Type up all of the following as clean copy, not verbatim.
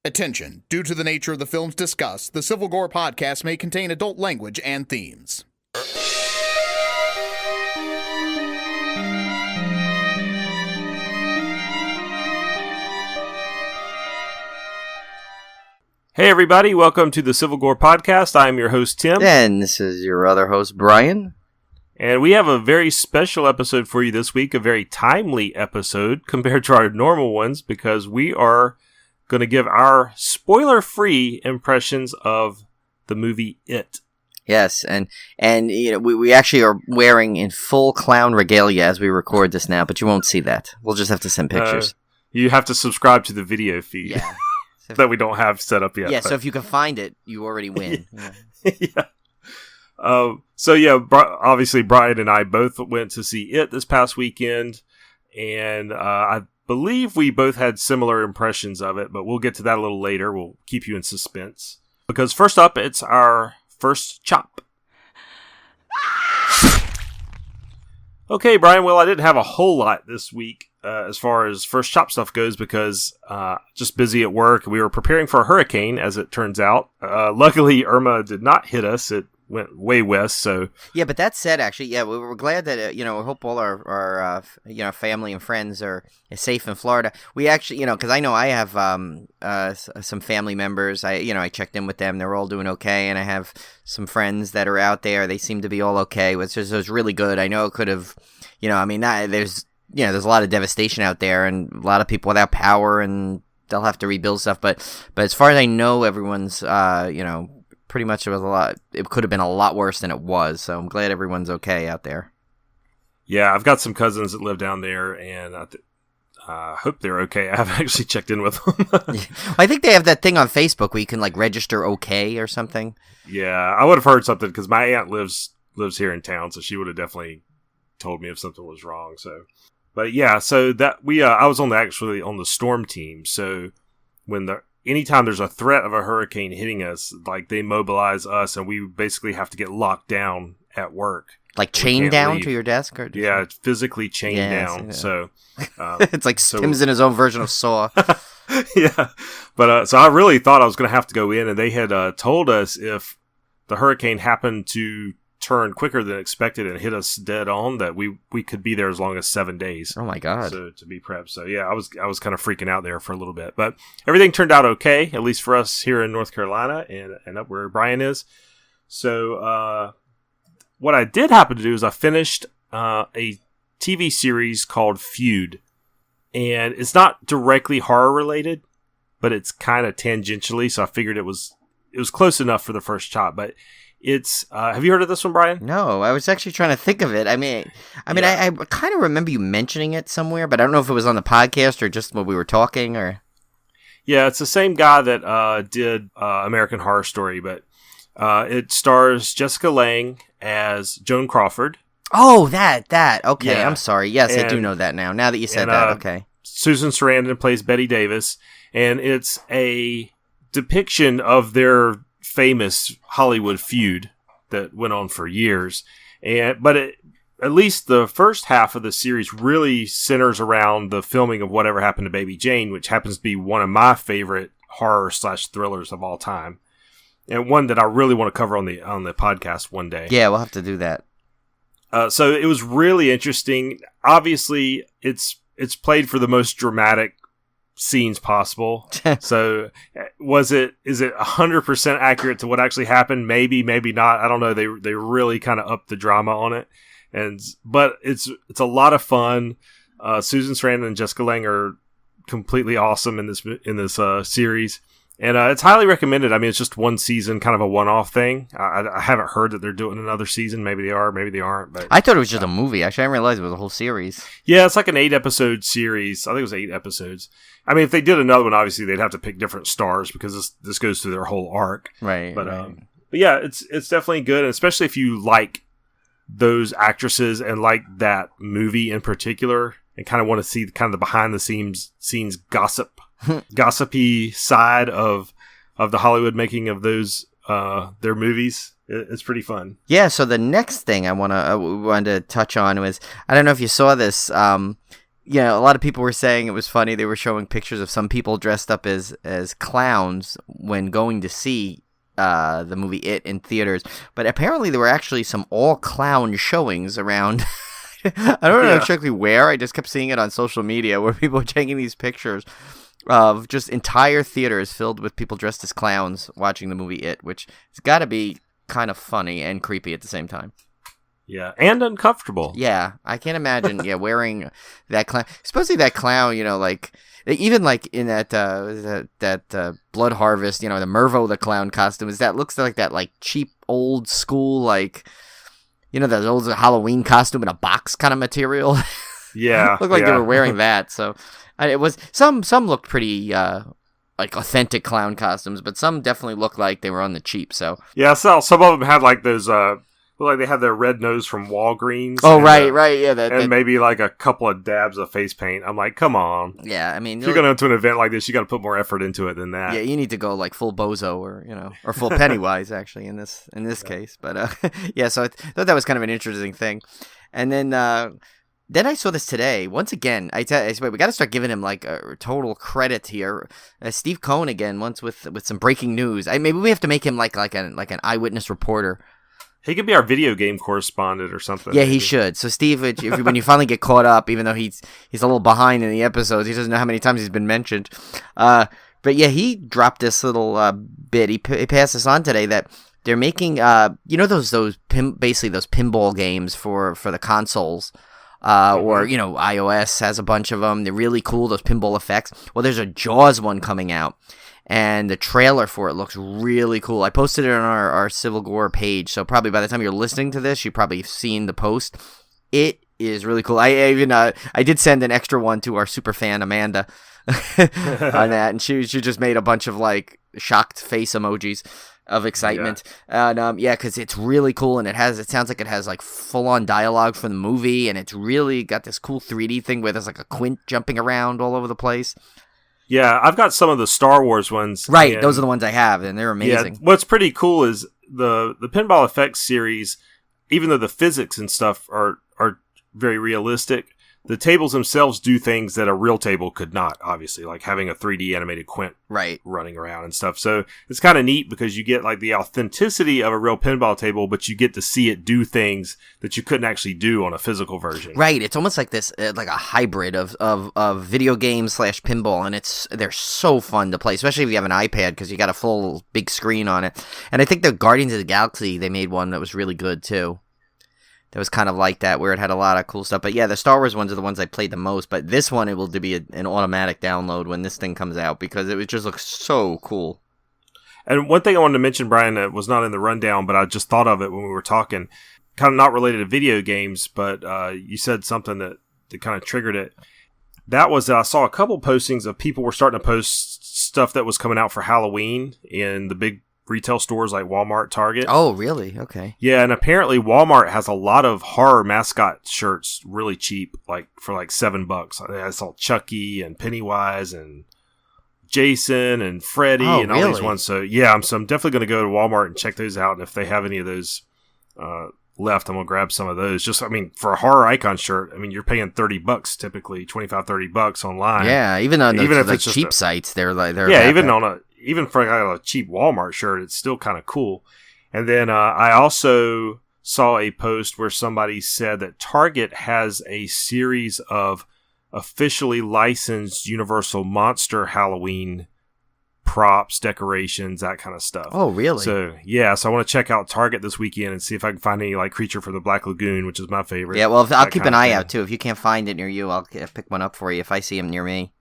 Attention. Due to the nature of the films discussed, the Civil Gore podcast may contain adult language and themes. Hey everybody, welcome to the Civil Gore podcast. I'm your host Tim. And this is your other host Brian. And we have a very special episode for you this week, a very timely episode compared to our normal ones, because we are going to give our spoiler-free impressions of the movie It. Yes, and you know, we actually are wearing in full clown regalia as we record this now, but you won't see that. We'll just have to send pictures. You have to subscribe to the video feed. Yeah. That we don't have set up yet. Yeah, so if you can find it, you already win. Yeah. Obviously Brian and I both went to see It this past weekend, and I believe we both had similar impressions of it, but we'll get to that a little later. We'll keep you in suspense. Because first up, it's our first chop. Okay, Brian, well, I didn't have a whole lot this week as far as first chop stuff goes because just busy at work. We were preparing for a hurricane, as it turns out. Luckily, Irma did not hit us. It went way west, so... Yeah, but that said, actually, yeah, we were glad that, we hope all our family and friends are safe in Florida. We actually, because I know I have some family members. I checked in with them. They're all doing okay, and I have some friends that are out there. They seem to be all okay, which was really good. I know it could have, there's a lot of devastation out there, and a lot of people without power, and they'll have to rebuild stuff. But as far as I know, everyone's, pretty much it could have been a lot worse than it was, so I'm glad everyone's okay out there. Yeah, I've got some cousins that live down there, and I hope they're okay. I haven't actually checked in with them. I think they have that thing on Facebook where you can register okay or something. Yeah, I would have heard something because my aunt lives here in town, so she would have definitely told me if something was wrong. So, but yeah, so that I was on the storm team. So when anytime there's a threat of a hurricane hitting us, they mobilize us, and we basically have to get locked down at work. Chained down to your desk? Or it's physically chained down. So it's like Tim's in his own version of Saw. Yeah. But so I really thought I was going to have to go in, and they had told us if the hurricane happened to turn quicker than expected and hit us dead on, that we could be there as long as 7 days. Oh my God. So to be prepped. So yeah, I was kind of freaking out there for a little bit, but everything turned out okay, at least for us here in North Carolina and up where Brian is. So what I did happen to do is I finished a TV series called FEUD, and it's not directly horror related, but it's kind of tangentially, so I figured it was close enough for the first chop. But it's have you heard of this one, Brian? No, I was actually trying to think of it. I kind of remember you mentioning it somewhere, but I don't know if it was on the podcast or just when we were talking. Or yeah, it's the same guy that did American Horror Story, but it stars Jessica Lange as Joan Crawford. Oh, that. Okay, yeah. I'm sorry. Yes, I do know that now. Now that you said that, okay. Susan Sarandon plays Betty Davis, and it's a depiction of their famous Hollywood feud that went on for years. But at least the first half of the series really centers around the filming of Whatever Happened to Baby Jane, which happens to be one of my favorite horror/thrillers of all time, and one that I really want to cover on the podcast one day. Yeah, we'll have to do that. So it was really interesting. Obviously, it's played for the most dramatic scenes possible. So is it 100% accurate to what actually happened? Maybe not. I don't know. They really kind of upped the drama on it, but it's a lot of fun. Susan Sarandon and Jessica Lange are completely awesome in this series, and it's highly recommended. I mean, it's just one season, kind of a one-off thing. I haven't heard that they're doing another season. Maybe they are, maybe they aren't. But I thought it was just a movie. Actually, I didn't realize it was a whole series. Yeah, it's like an 8-episode series. I think it was 8 episodes. I mean, if they did another one, obviously they'd have to pick different stars because this goes through their whole arc. Right. But yeah, it's definitely good, and especially if you like those actresses and like that movie in particular, and kind of want to see kind of the behind the scenes gossipy side of the Hollywood making of those their movies. It's pretty fun. Yeah. So the next thing I wanted to touch on was, I don't know if you saw this. a lot of people were saying it was funny. They were showing pictures of some people dressed up as clowns when going to see the movie It in theaters. But apparently there were actually some all-clown showings around. I don't know exactly where. I just kept seeing it on social media where people were taking these pictures of just entire theaters filled with people dressed as clowns watching the movie It, which has got to be kind of funny and creepy at the same time. Yeah, and uncomfortable. Yeah, I can't imagine. Wearing that clown. Supposedly that clown, like even like in that Blood Harvest, the Mervo the clown costume looks like that like cheap old school like that old Halloween costume in a box kind of material. Yeah, looked like they were wearing that. So it was some looked pretty like authentic clown costumes, but some definitely looked like they were on the cheap. So yeah, so some of them had like those. Like they had their red nose from Walgreens. Oh, right, yeah. And maybe like a couple of dabs of face paint. I'm like, come on. Yeah, I mean... If you're going to an event like this, you got to put more effort into it than that. Yeah, you need to go like full Bozo or full Pennywise, actually, in this case. But, yeah, so I thought that was kind of an interesting thing. And then I saw this today. Once again, I swear, we got to start giving him like a total credit here. Steve Cohen again, once with some breaking news. Maybe we have to make him like an eyewitness reporter. He could be our video game correspondent or something. Yeah, maybe. He should. So, Steve, when you finally get caught up, even though he's a little behind in the episodes, he doesn't know how many times he's been mentioned. But yeah, he dropped this little bit. He passed this on today that they're making, those basically those pinball games for the consoles. Or iOS has a bunch of them. They're really cool. Those pinball effects. Well, there's a Jaws one coming out. And the trailer for it looks really cool. I posted it on our Civil Gore page, so probably by the time you're listening to this, you've probably seen the post. It is really cool. I even I did send an extra one to our super fan Amanda on that, and she just made a bunch of like shocked face emojis of excitement. Yeah. And because it's really cool, and it sounds like it has like full on dialogue from the movie, and it's really got this cool 3D thing where there's like a quint jumping around all over the place. Yeah, I've got some of the Star Wars ones. Right, those are the ones I have, and they're amazing. Yeah, what's pretty cool is the Pinball Effects series, even though the physics and stuff are very realistic, the tables themselves do things that a real table could not, obviously, like having a 3D animated quint running around and stuff. So it's kind of neat because you get like the authenticity of a real pinball table, but you get to see it do things that you couldn't actually do on a physical version. Right. It's almost like this, like a hybrid of video games / pinball, and they're so fun to play, especially if you have an iPad because you got a full big screen on it. And I think the Guardians of the Galaxy, they made one that was really good too. It was kind of like that, where it had a lot of cool stuff. But yeah, the Star Wars ones are the ones I played the most. But this one, it will be an automatic download when this thing comes out because it just looks so cool. And one thing I wanted to mention, Brian, that was not in the rundown, but I just thought of it when we were talking, kind of not related to video games, but you said something that kind of triggered it. That was, I saw a couple postings of people were starting to post stuff that was coming out for Halloween in the big retail stores like Walmart, Target. Oh, really? Okay. Yeah, and apparently Walmart has a lot of horror mascot shirts really cheap, like for like $7. I saw Chucky and Pennywise and Jason and Freddy and all these ones. So yeah, I'm definitely going to go to Walmart and check those out. And if they have any of those left, I'm going to grab some of those. For a horror icon shirt, you're paying $30 typically, $25-$30 online. Yeah, even on if it's cheap sites, they're even for a cheap Walmart shirt, it's still kind of cool. And then I also saw a post where somebody said that Target has a series of officially licensed Universal Monster Halloween props, decorations, that kind of stuff. Oh, really? So, yeah. So I want to check out Target this weekend and see if I can find any like Creature from the Black Lagoon, which is my favorite. Yeah, well, I'll keep an eye out, too. If you can't find it near you, I'll pick one up for you if I see them near me.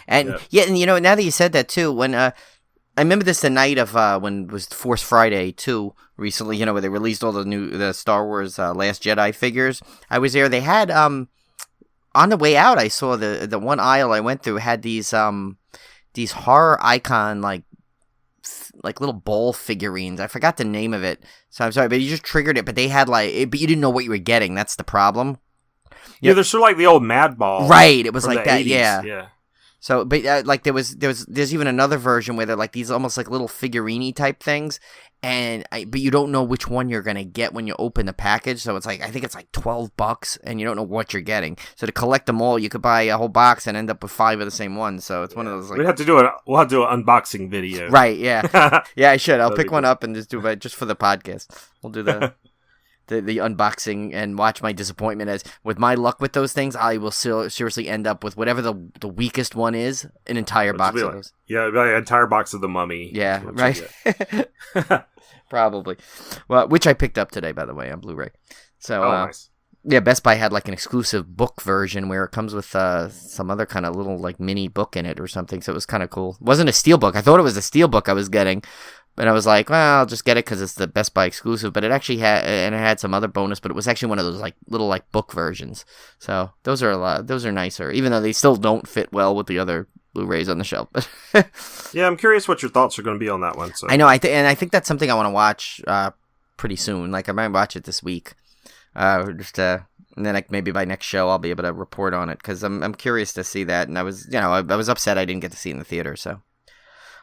And and now that you said that too, when I remember this the night of when it was Force Friday too, recently, where they released all the Star Wars Last Jedi figures. I was there. They had on the way out, I saw the one aisle I went through had these horror icon like little ball figurines. I forgot the name of it, so I'm sorry, but you just triggered it. But they had but you didn't know what you were getting. That's the problem. Yeah, they're sort of like the old Mad Ball, right? It was like that. 80s. Yeah. So, but like there's even another version where they're like these almost like little figurine type things, but you don't know which one you're gonna get when you open the package. So it's like I think it's like $12, and you don't know what you're getting. So to collect them all, you could buy a whole box and end up with 5 of the same ones. So it's one of those like we'll have to do an unboxing video. Right? Yeah, yeah. I should. I'll pick one up and just do it just for the podcast. We'll do the unboxing and watch my disappointment. As with my luck with those things, I will seriously end up with whatever the weakest one is, an entire box of those. Yeah, an entire box of the Mummy. Yeah, right. Probably. Well, which I picked up today, by the way, on Blu-ray. So, nice. Yeah, Best Buy had like an exclusive book version where it comes with some other kind of little like mini book in it or something. So it was kind of cool. It wasn't a steel book. I thought it was a steel book I was getting. But I was like, well, I'll just get it because it's the Best Buy exclusive. But it actually had some other bonus, but it was actually one of those like little like book versions. So those are nicer, even though they still don't fit well with the other Blu-rays on the shelf. Yeah, I'm curious what your thoughts are going to be on that one. So I know, and I think that's something I want to watch pretty soon. Like I might watch it this week, and then like maybe by next show I'll be able to report on it because I'm curious to see that. And I was upset I didn't get to see it in the theater. So.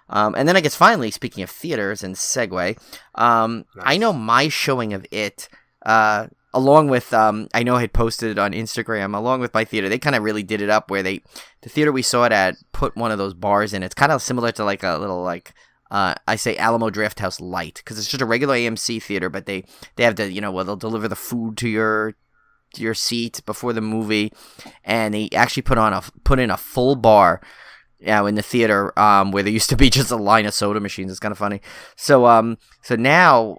And then I guess finally, speaking of theaters and segue, nice. I know my showing of it, along with, I know I had posted it on Instagram, along with my theater, they kind of really did it up where the theater we saw it at put one of those bars in. It's kind of similar to like a little like, I say Alamo Drafthouse Light, because it's just a regular AMC theater, but they have where they'll deliver the food to your seat before the movie, and they actually put in a full bar. Yeah, in the theater, where there used to be just a line of soda machines. It's kind of funny. So now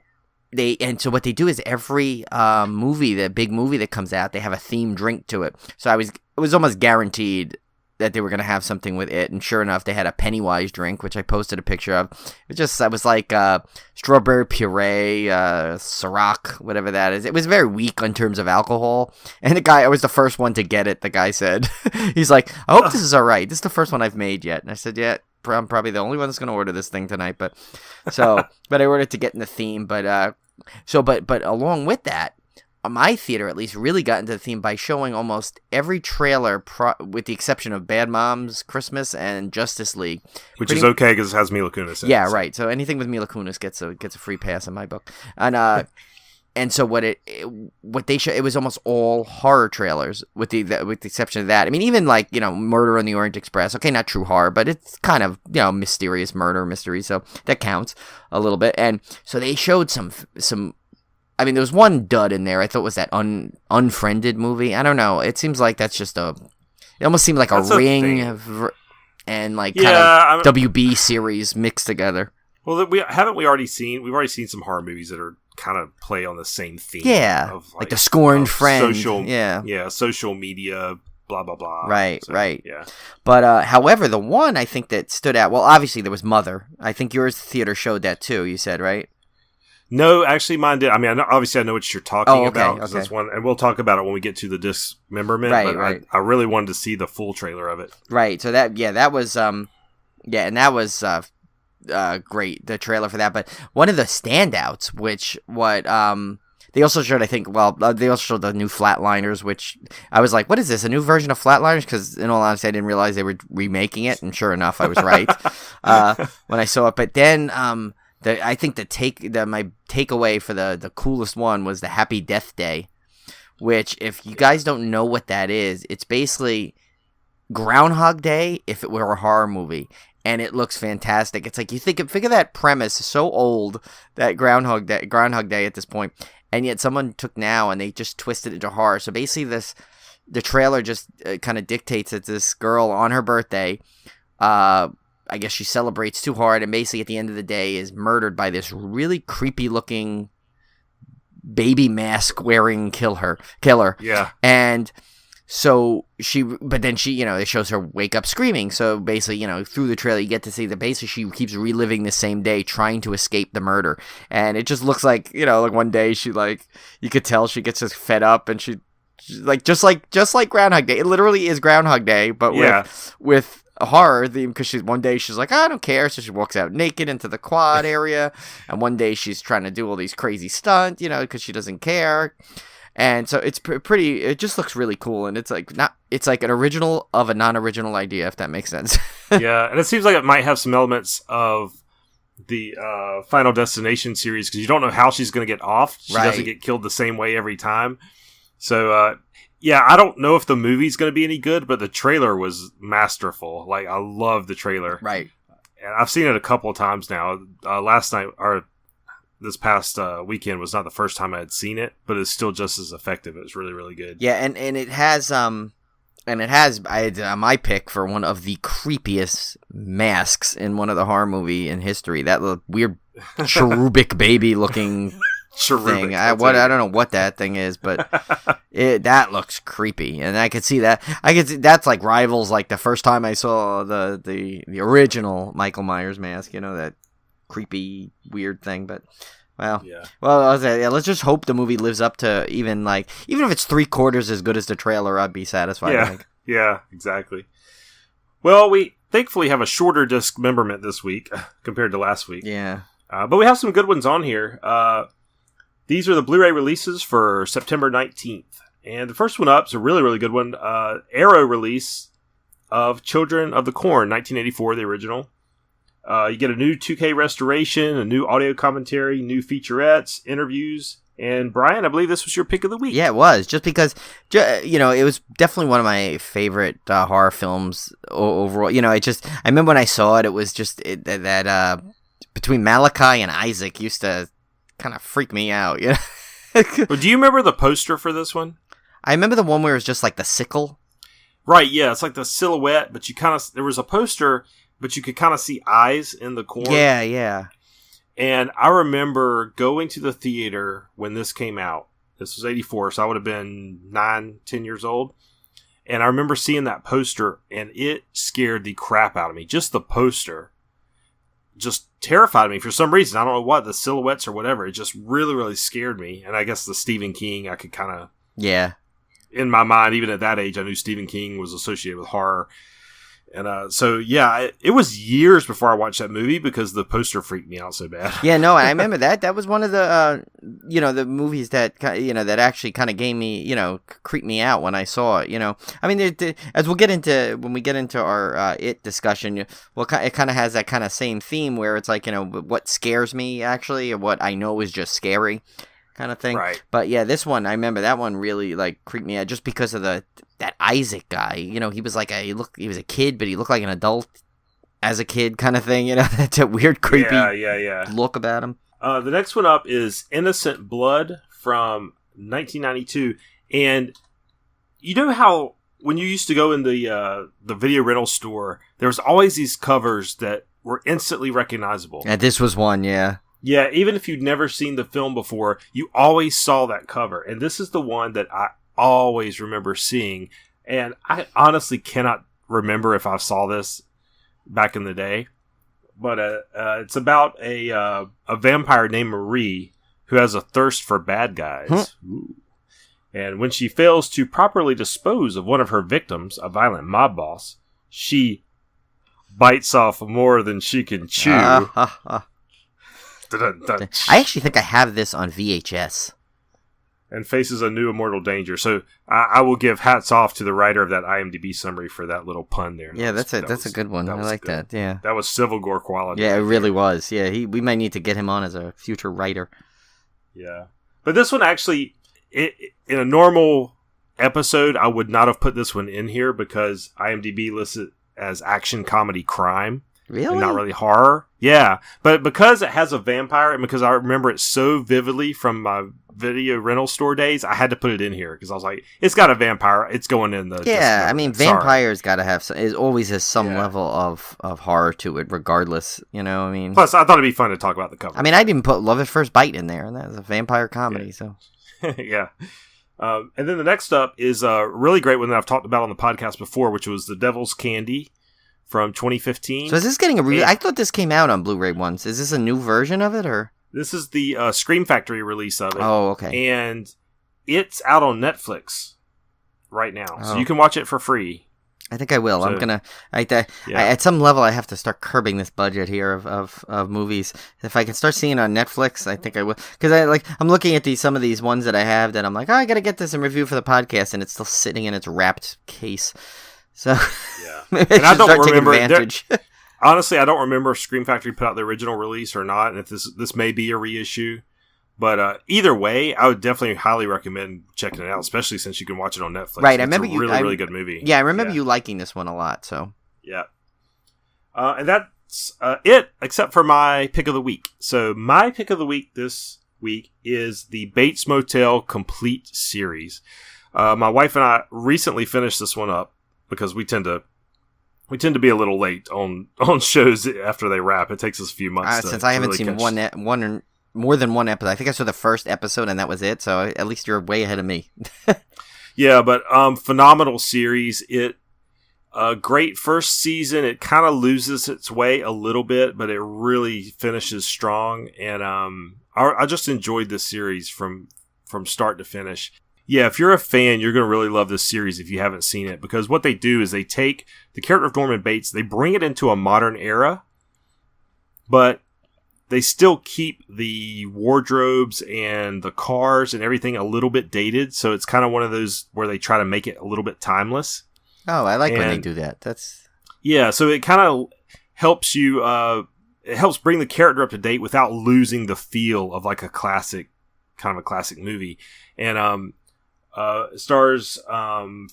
so what they do is every the big movie that comes out, they have a themed drink to it. So it was almost guaranteed that they were going to have something with it, and sure enough, they had a Pennywise drink, which I posted a picture of. I was like strawberry puree, Ciroc, whatever that is. It was very weak in terms of alcohol, and I was the first one to get it. The guy said, he's like, I hope this is all right. This is the first one I've made yet. And I said, yeah, I'm probably the only one that's going to order this thing tonight. But I ordered to get in the theme. But along with that, my theater at least really got into the theme by showing almost every trailer, with the exception of Bad Moms Christmas and Justice League, which is okay because it has Mila Kunis in it. Yeah, right. So anything with Mila Kunis gets a free pass in my book. And so what they show, it was almost all horror trailers with the exception of that. I mean, even like Murder on the Orient Express. Okay, not true horror, but it's kind of mysterious murder mystery, so that counts a little bit. And so they showed some. I mean, there was one dud in there. I thought was that Unfriended movie. I don't know. It seems like that's just it almost seemed like a Ring and like kind of WB series mixed together. Well, we've already seen some horror movies that are kind of play on the same theme. Yeah, of like the scorned friend. Social media, blah blah blah. Right. Yeah. But however, the one I think that stood out. Well, obviously there was Mother. I think yours theater showed that too. You said, right? No, actually, mine did. I mean, obviously, I know what you're talking about. Okay. That's one, and we'll talk about it when we get to the dismemberment. Right. I really wanted to see the full trailer of it. Right. So that was and that was great. The trailer for that, but one of the standouts, they also showed, I think, they also showed the new Flatliners, which I was like, what is this, a new version of Flatliners? Because in all honesty, I didn't realize they were remaking it, and sure enough, I was right when I saw it. But then I think my takeaway for the coolest one was the Happy Death Day, which, if you guys don't know what that is, it's basically Groundhog Day if it were a horror movie, and it looks fantastic. It's like figure that premise so old, that Groundhog Day at this point, and yet someone took now and they just twisted it into horror. So basically, the trailer just kind of dictates that this girl on her birthday, I guess she celebrates too hard, and basically at the end of the day is murdered by this really creepy looking baby mask wearing killer. Yeah. And so it shows her wake up screaming. So basically, through the trailer you get to see that basically she keeps reliving the same day trying to escape the murder. And it just looks like, like one day she you could tell she gets just fed up, and she just like Groundhog Day. It literally is Groundhog Day, but with a horror theme, because one day she's like, I don't care, so she walks out naked into the quad area, and one day she's trying to do all these crazy stunts, because she doesn't care. And so it's pretty. It just looks really cool, and it's like an original of a non-original idea, if that makes sense. Yeah, and it seems like it might have some elements of the Final Destination series, because you don't know how she's going to get off. She doesn't get killed the same way every time. So, yeah, I don't know if the movie's going to be any good, but the trailer was masterful. Like, I love the trailer. Right. And I've seen it a couple of times now. Last night, or this past weekend, was not the first time I had seen it, but it's still just as effective. It was really, really good. Yeah, and it has my pick for one of the creepiest masks in one of the horror movie in history. That little weird cherubic baby looking thing. I don't know what that thing is, but that looks creepy, and I could see that. That's like rivals like the first time I saw the original Michael Myers mask. You know, that creepy weird thing, but. Well, let's just hope the movie lives up to even if it's 3/4 as good as the trailer, I'd be satisfied. Yeah, yeah, exactly. Well, we thankfully have a shorter dismemberment this week compared to last week. Yeah. But we have some good ones on here. These are the Blu-ray releases for September 19th. And the first one up is a really, really good one. Arrow release of Children of the Corn, 1984, the original. You get a new 2K restoration, a new audio commentary, new featurettes, interviews, and Brian, I believe this was your pick of the week. Yeah, it was. Just because, it was definitely one of my favorite horror films overall. I remember when I saw it, it was just that between Malachi and Isaac used to kind of freak me out. Well, do you remember the poster for this one? I remember the one where it was just like the sickle. Right, yeah, it's like the silhouette, but there was a poster, but you could kind of see eyes in the corner. Yeah, yeah. And I remember going to the theater when this came out. This was 84, so I would have been 9, 10 years old. And I remember seeing that poster, and it scared the crap out of me. Just the poster just terrified me for some reason. I don't know what, the silhouettes or whatever. It just really, really scared me. And I guess the Stephen King, I could kind of... Yeah. In my mind, even at that age, I knew Stephen King was associated with horror. And it was years before I watched that movie because the poster freaked me out so bad. Yeah, no, I remember that. That was one of the, the movies that, that actually kind of gave me, creeped me out when I saw it, I mean, as when we get into our It discussion, it kind of has that kind of same theme where it's like, what scares me actually, or what I know is just scary kind of thing. Right. But yeah, this one, I remember that one really creeped me out just because of that Isaac guy. He was he was a kid, but he looked like an adult as a kid kind of thing. That's a weird, creepy look about him. The next one up is Innocent Blood from 1992. And you know how when you used to go in the video rental store, there was always these covers that were instantly recognizable. And this was one, yeah. Yeah, even if you'd never seen the film before, you always saw that cover. And this is the one that I always remember seeing. And I honestly cannot remember if I saw this back in the day. But it's about a vampire named Marie who has a thirst for bad guys. Huh. And when she fails to properly dispose of one of her victims, a violent mob boss, she bites off more than she can chew. I actually think I have this on VHS. And faces a new immortal danger. So I will give hats off to the writer of that IMDb summary for that little pun there. Yeah, that's a good one. I like that. Yeah, that was Civil Gore quality. Yeah, it really was. Yeah, we might need to get him on as a future writer. Yeah, but this one actually, in a normal episode, I would not have put this one in here because IMDb lists it as action, comedy, crime. Really? And not really horror. Yeah. But because it has a vampire and because I remember it so vividly from my video rental store days, I had to put it in here because I was like, it's got a vampire. It's going in the... Yeah, I mean, vampires got to have... It always has some level of horror to it, regardless. I mean... Plus, I thought it'd be fun to talk about the cover. I mean, I didn't put Love at First Bite in there, and that was a vampire comedy, so... Yeah. And then the next up is a really great one that I've talked about on the podcast before, which was The Devil's Candy from 2015. So is this getting a I thought this came out on Blu-ray once. Is this a new version of it, or? This is the Scream Factory release of it. Oh, okay. And it's out on Netflix right now. So you can watch it for free. I think I will. So, I'm gonna. At some level, I have to start curbing this budget here of movies. If I can start seeing it on Netflix, I think I will. Because I'm looking at some of these ones that I have that I'm like, oh, I gotta get this in review for the podcast, and it's still sitting in its wrapped case. So yeah, maybe and I don't remember. advantage. Honestly, I don't remember if Scream Factory put out the original release or not, and if this may be a reissue. But either way, I would definitely highly recommend checking it out, especially since you can watch it on Netflix. Right, it's really good movie. Yeah, I remember you liking this one a lot. So yeah, and that's it, except for my pick of the week. So my pick of the week this week is the Bates Motel Complete series. My wife and I recently finished this one up because we tend to be a little late on shows after they wrap. It takes us a few months. Since I haven't seen one more than one episode. I think I saw the first episode and that was it. So at least you're way ahead of me. Yeah, but phenomenal series. It great first season. It kind of loses its way a little bit, but it really finishes strong. And I just enjoyed this series from start to finish. Yeah, if you're a fan, you're going to really love this series if you haven't seen it, because what they do is they take the character of Norman Bates, they bring it into a modern era, but they still keep the wardrobes and the cars and everything a little bit dated. So it's kind of one of those where they try to make it a little bit timeless. Oh, I like when they do that. Yeah, so it kind of helps you, it helps bring the character up to date without losing the feel of like a classic movie. And stars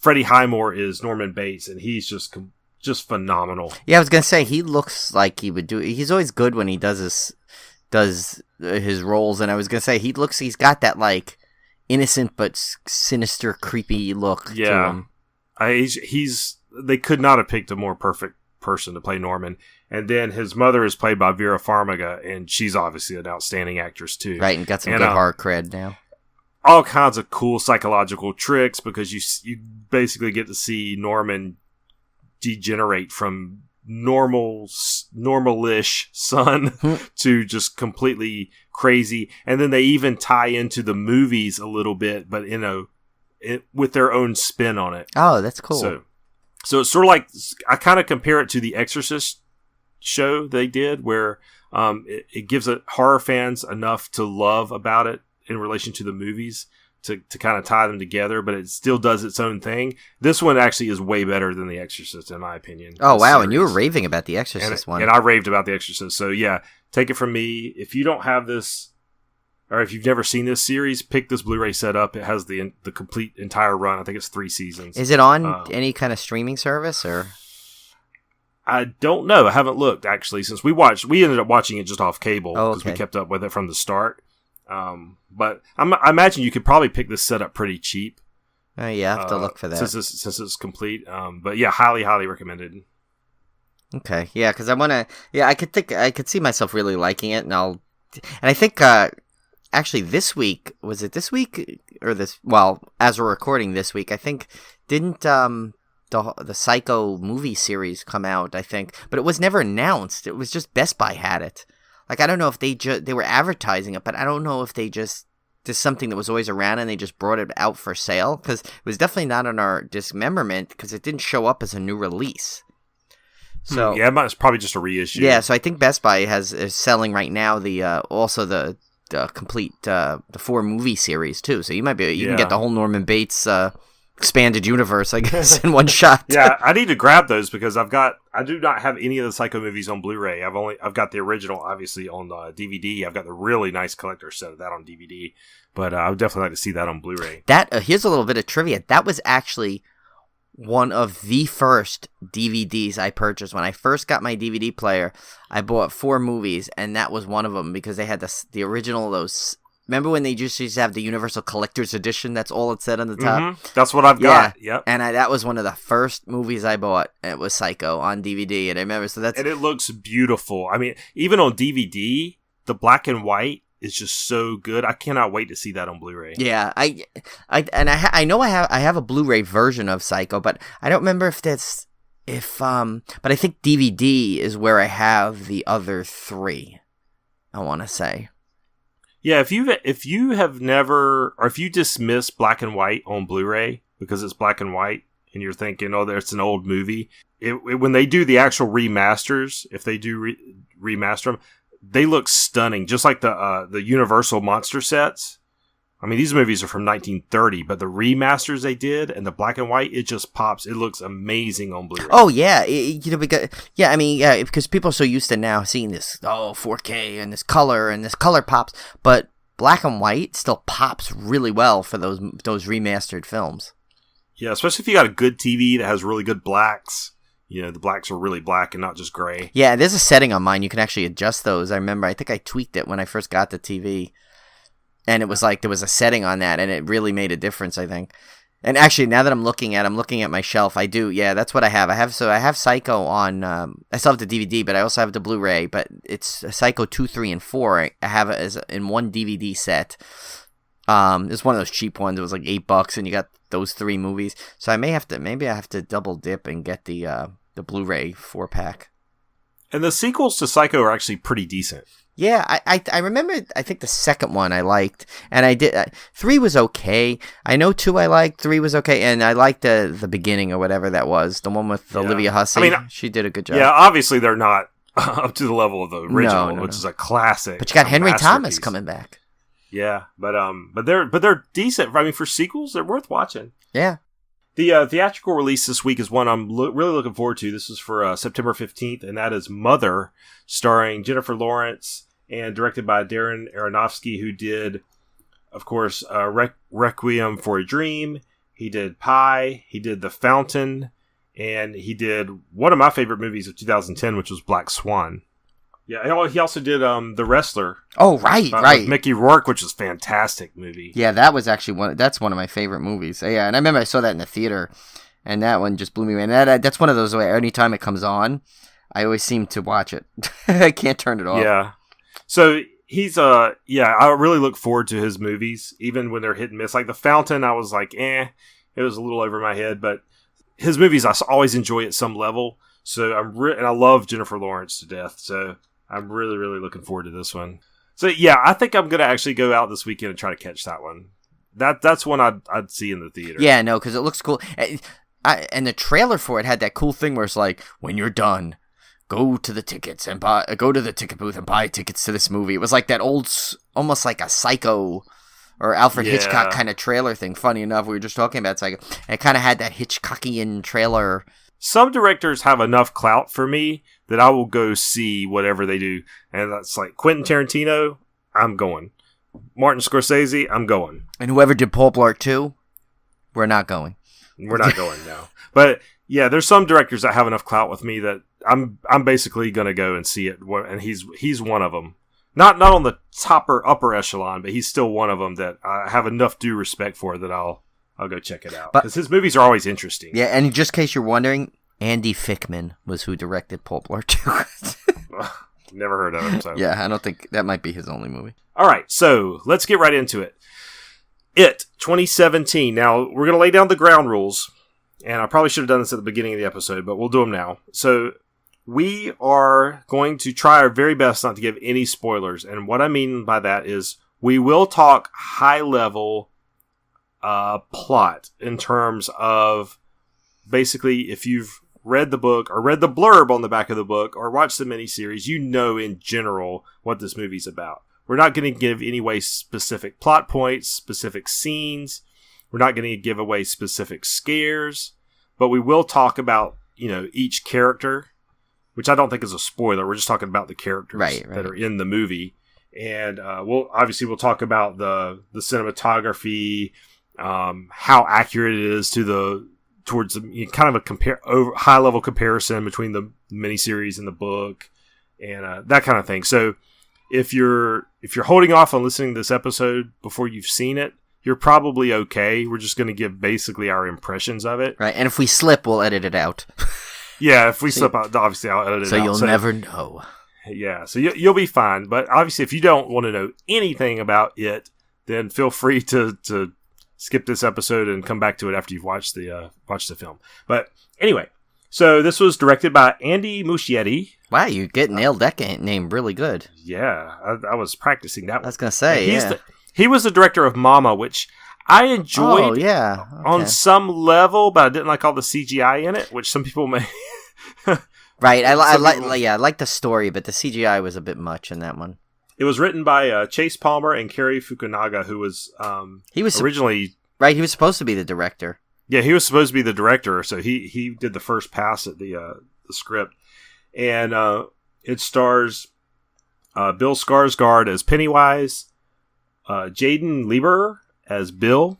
Freddie Highmore is Norman Bates, and he's just phenomenal. Yeah, I was gonna say he looks like he would do. He's always good when he does his roles, and I was gonna say he's got that like innocent but sinister, creepy look. Yeah, to him. They could not have picked a more perfect person to play Norman. And then his mother is played by Vera Farmiga, and she's obviously an outstanding actress too. Right, and got some good horror cred now. All kinds of cool psychological tricks, because you basically get to see Norman degenerate from normal-ish son to just completely crazy. And then they even tie into the movies a little bit, but with their own spin on it. Oh, that's cool. So it's sort of like, I kind of compare it to the Exorcist show they did, where it gives horror fans enough to love about it in relation to the movies to kind of tie them together, but it still does its own thing. This one actually is way better than The Exorcist, in my opinion. Oh, wow. Series. And you were raving about The Exorcist one. And I raved about The Exorcist. So, yeah, take it from me. If you don't have this, or if you've never seen this series, pick this Blu-ray set up. It has the complete entire run. I think it's 3 seasons. Is it on any kind of streaming service, or? I don't know. I haven't looked, actually, since we ended up watching it just off cable because we kept up with it from the start. But I imagine you could probably pick this setup pretty cheap. Yeah, I have to look for that since it's complete. But yeah, highly, highly recommended. Okay, yeah, because I want to. Yeah, I could see myself really liking it, and I think actually this week, was it this week or this? Well, as we're recording this week, I think didn't the Psycho movie series come out? I think, but it was never announced. It was just Best Buy had it. Like, I don't know if they were advertising it, but I don't know if they just did something that was always around and they just brought it out for sale, because it was definitely not on our dismemberment because it didn't show up as a new release. So yeah, it's probably just a reissue. Yeah, so I think Best Buy is selling right now also the complete the 4 movie series too. So you can get the whole Norman Bates expanded universe, I guess, in one shot. Yeah, I need to grab those because I do not have any of the Psycho movies on Blu-ray. I've got the original, obviously, on DVD. I've got the really nice collector's set of that on DVD, but I would definitely like to see that on Blu-ray. Here's a little bit of trivia. That was actually one of the first DVDs I purchased. When I first got my DVD player, I bought 4 movies, and that was one of them because they had the original, those. Remember when they just used to have the Universal Collector's Edition? That's all it said on the top. Mm-hmm. That's what I've got. Yep. And that was one of the first movies I bought. It was Psycho on DVD, and I remember. And it looks beautiful. I mean, even on DVD, the black and white is just so good. I cannot wait to see that on Blu-ray. Yeah, I know I have a Blu-ray version of Psycho, but I don't remember but I think DVD is where I have the other 3. I want to say. Yeah, if you have never, or if you dismiss black and white on Blu-ray because it's black and white, and you're thinking, oh, that's an old movie. When they do the actual remasters, if they do remaster them, they look stunning, just like the Universal monster sets. I mean, these movies are from 1930, but the remasters they did and the black and white, it just pops. It looks amazing on Blu-ray. Oh yeah, because people are so used to now seeing this 4K and this color pops, but black and white still pops really well for those remastered films. Yeah, especially if you got a good TV that has really good blacks. You know, the blacks are really black and not just gray. Yeah, there's a setting on mine. You can actually adjust those. I think I tweaked it when I first got the TV. And it was like there was a setting on that, and it really made a difference, I think. And actually, now that I'm looking at my shelf, I do. Yeah, that's what I have. I have Psycho on. I still have the DVD, but I also have the Blu-ray. But it's Psycho 2, 3, and 4. I have it as in one DVD set. It's one of those cheap ones. It was like $8, and you got those 3 movies. So maybe I have to double dip and get the Blu-ray 4-pack. And the sequels to Psycho are actually pretty decent. Yeah, I remember, I think the second one I liked, and I did, 3 was okay. I know 2 I liked, 3 was okay, and I liked the beginning or whatever that was, the one with Olivia Hussey. I mean, she did a good job. Yeah, obviously they're not up to the level of the original, which is a classic. But you got Henry Thomas coming back. Yeah, but they're decent. I mean, for sequels, they're worth watching. Yeah. The theatrical release this week is one I'm really looking forward to. This is for September 15th, and that is Mother, starring Jennifer Lawrence, and directed by Darren Aronofsky, who did, of course, Requiem for a Dream. He did Pi. He did The Fountain. And he did one of my favorite movies of 2010, which was Black Swan. Yeah, he also did The Wrestler. Oh, right. With Mickey Rourke, which is a fantastic movie. Yeah, that was actually that's one of my favorite movies. Yeah, and I remember I saw that in the theater, and that one just blew me away. And that's one of those where anytime it comes on, I always seem to watch it. I can't turn it off. Yeah. So he's I really look forward to his movies, even when they're hit and miss. Like The Fountain, I was like, it was a little over my head, but his movies I always enjoy at some level. So and I love Jennifer Lawrence to death. So I'm really, really looking forward to this one. So yeah, I think I'm gonna actually go out this weekend and try to catch that one. That's one I'd see in the theater. Yeah, no, because it looks cool. And the trailer for it had that cool thing where it's like, when you're done, go to the ticket booth and buy tickets to this movie. It was like that old, almost like a Psycho or Alfred Hitchcock kind of trailer thing. Funny enough, we were just talking about Psycho. And it kind of had that Hitchcockian trailer. Some directors have enough clout for me that I will go see whatever they do. And that's like Quentin Tarantino, I'm going. Martin Scorsese, I'm going. And whoever did Pulp Blart 2, we're not going. We're not going now. But yeah, there's some directors that have enough clout with me that I'm basically going to go and see it. And he's one of them. Not on the top or upper echelon, but he's still one of them that I have enough due respect for that I'll go check it out. Because his movies are always interesting. Yeah, and just in case you're wondering, Andy Fickman was who directed Pulp Blart 2. Never heard of him. So. Yeah, I don't think that might be his only movie. All right, so let's get right into it. It 2017. Now, we're going to lay down the ground rules. And I probably should have done this at the beginning of the episode, but we'll do them now. So we are going to try our very best not to give any spoilers. And what I mean by that is we will talk high-level plot in terms of basically if you've read the book or read the blurb on the back of the book or watched the miniseries, you know in general what this movie's about. We're not going to give any specific plot points, specific scenes. We're not going to give away specific scares, but we will talk about, each character, which I don't think is a spoiler. We're just talking about the characters that are in the movie. And we'll talk about the cinematography, how accurate it is towards kind of a high level comparison between the miniseries and the book, and that kind of thing. So if you're holding off on listening to this episode before you've seen it, you're probably okay. We're just going to give basically our impressions of it. Right, and if we slip, we'll edit it out. Yeah, if we slip out, obviously I'll edit it out. So you'll never know. Yeah, so you'll be fine. But obviously, if you don't want to know anything about it, then feel free to skip this episode and come back to it after you've watched the film. But anyway, so this was directed by Andy Muschietti. Wow, you nailed that name really good. Yeah, I was practicing that one. I was going to say, He was the director of Mama, which I enjoyed yeah. on some level, but I didn't like all the CGI in it, which some people may. Right, I like the story, but the CGI was a bit much in that one. It was written by Chase Palmer and Kerry Fukunaga, who was originally right. He was supposed to be the director. Yeah, he was supposed to be the director, so he did the first pass at the script, and it stars Bill Skarsgård as Pennywise, Jaden Lieber as Bill,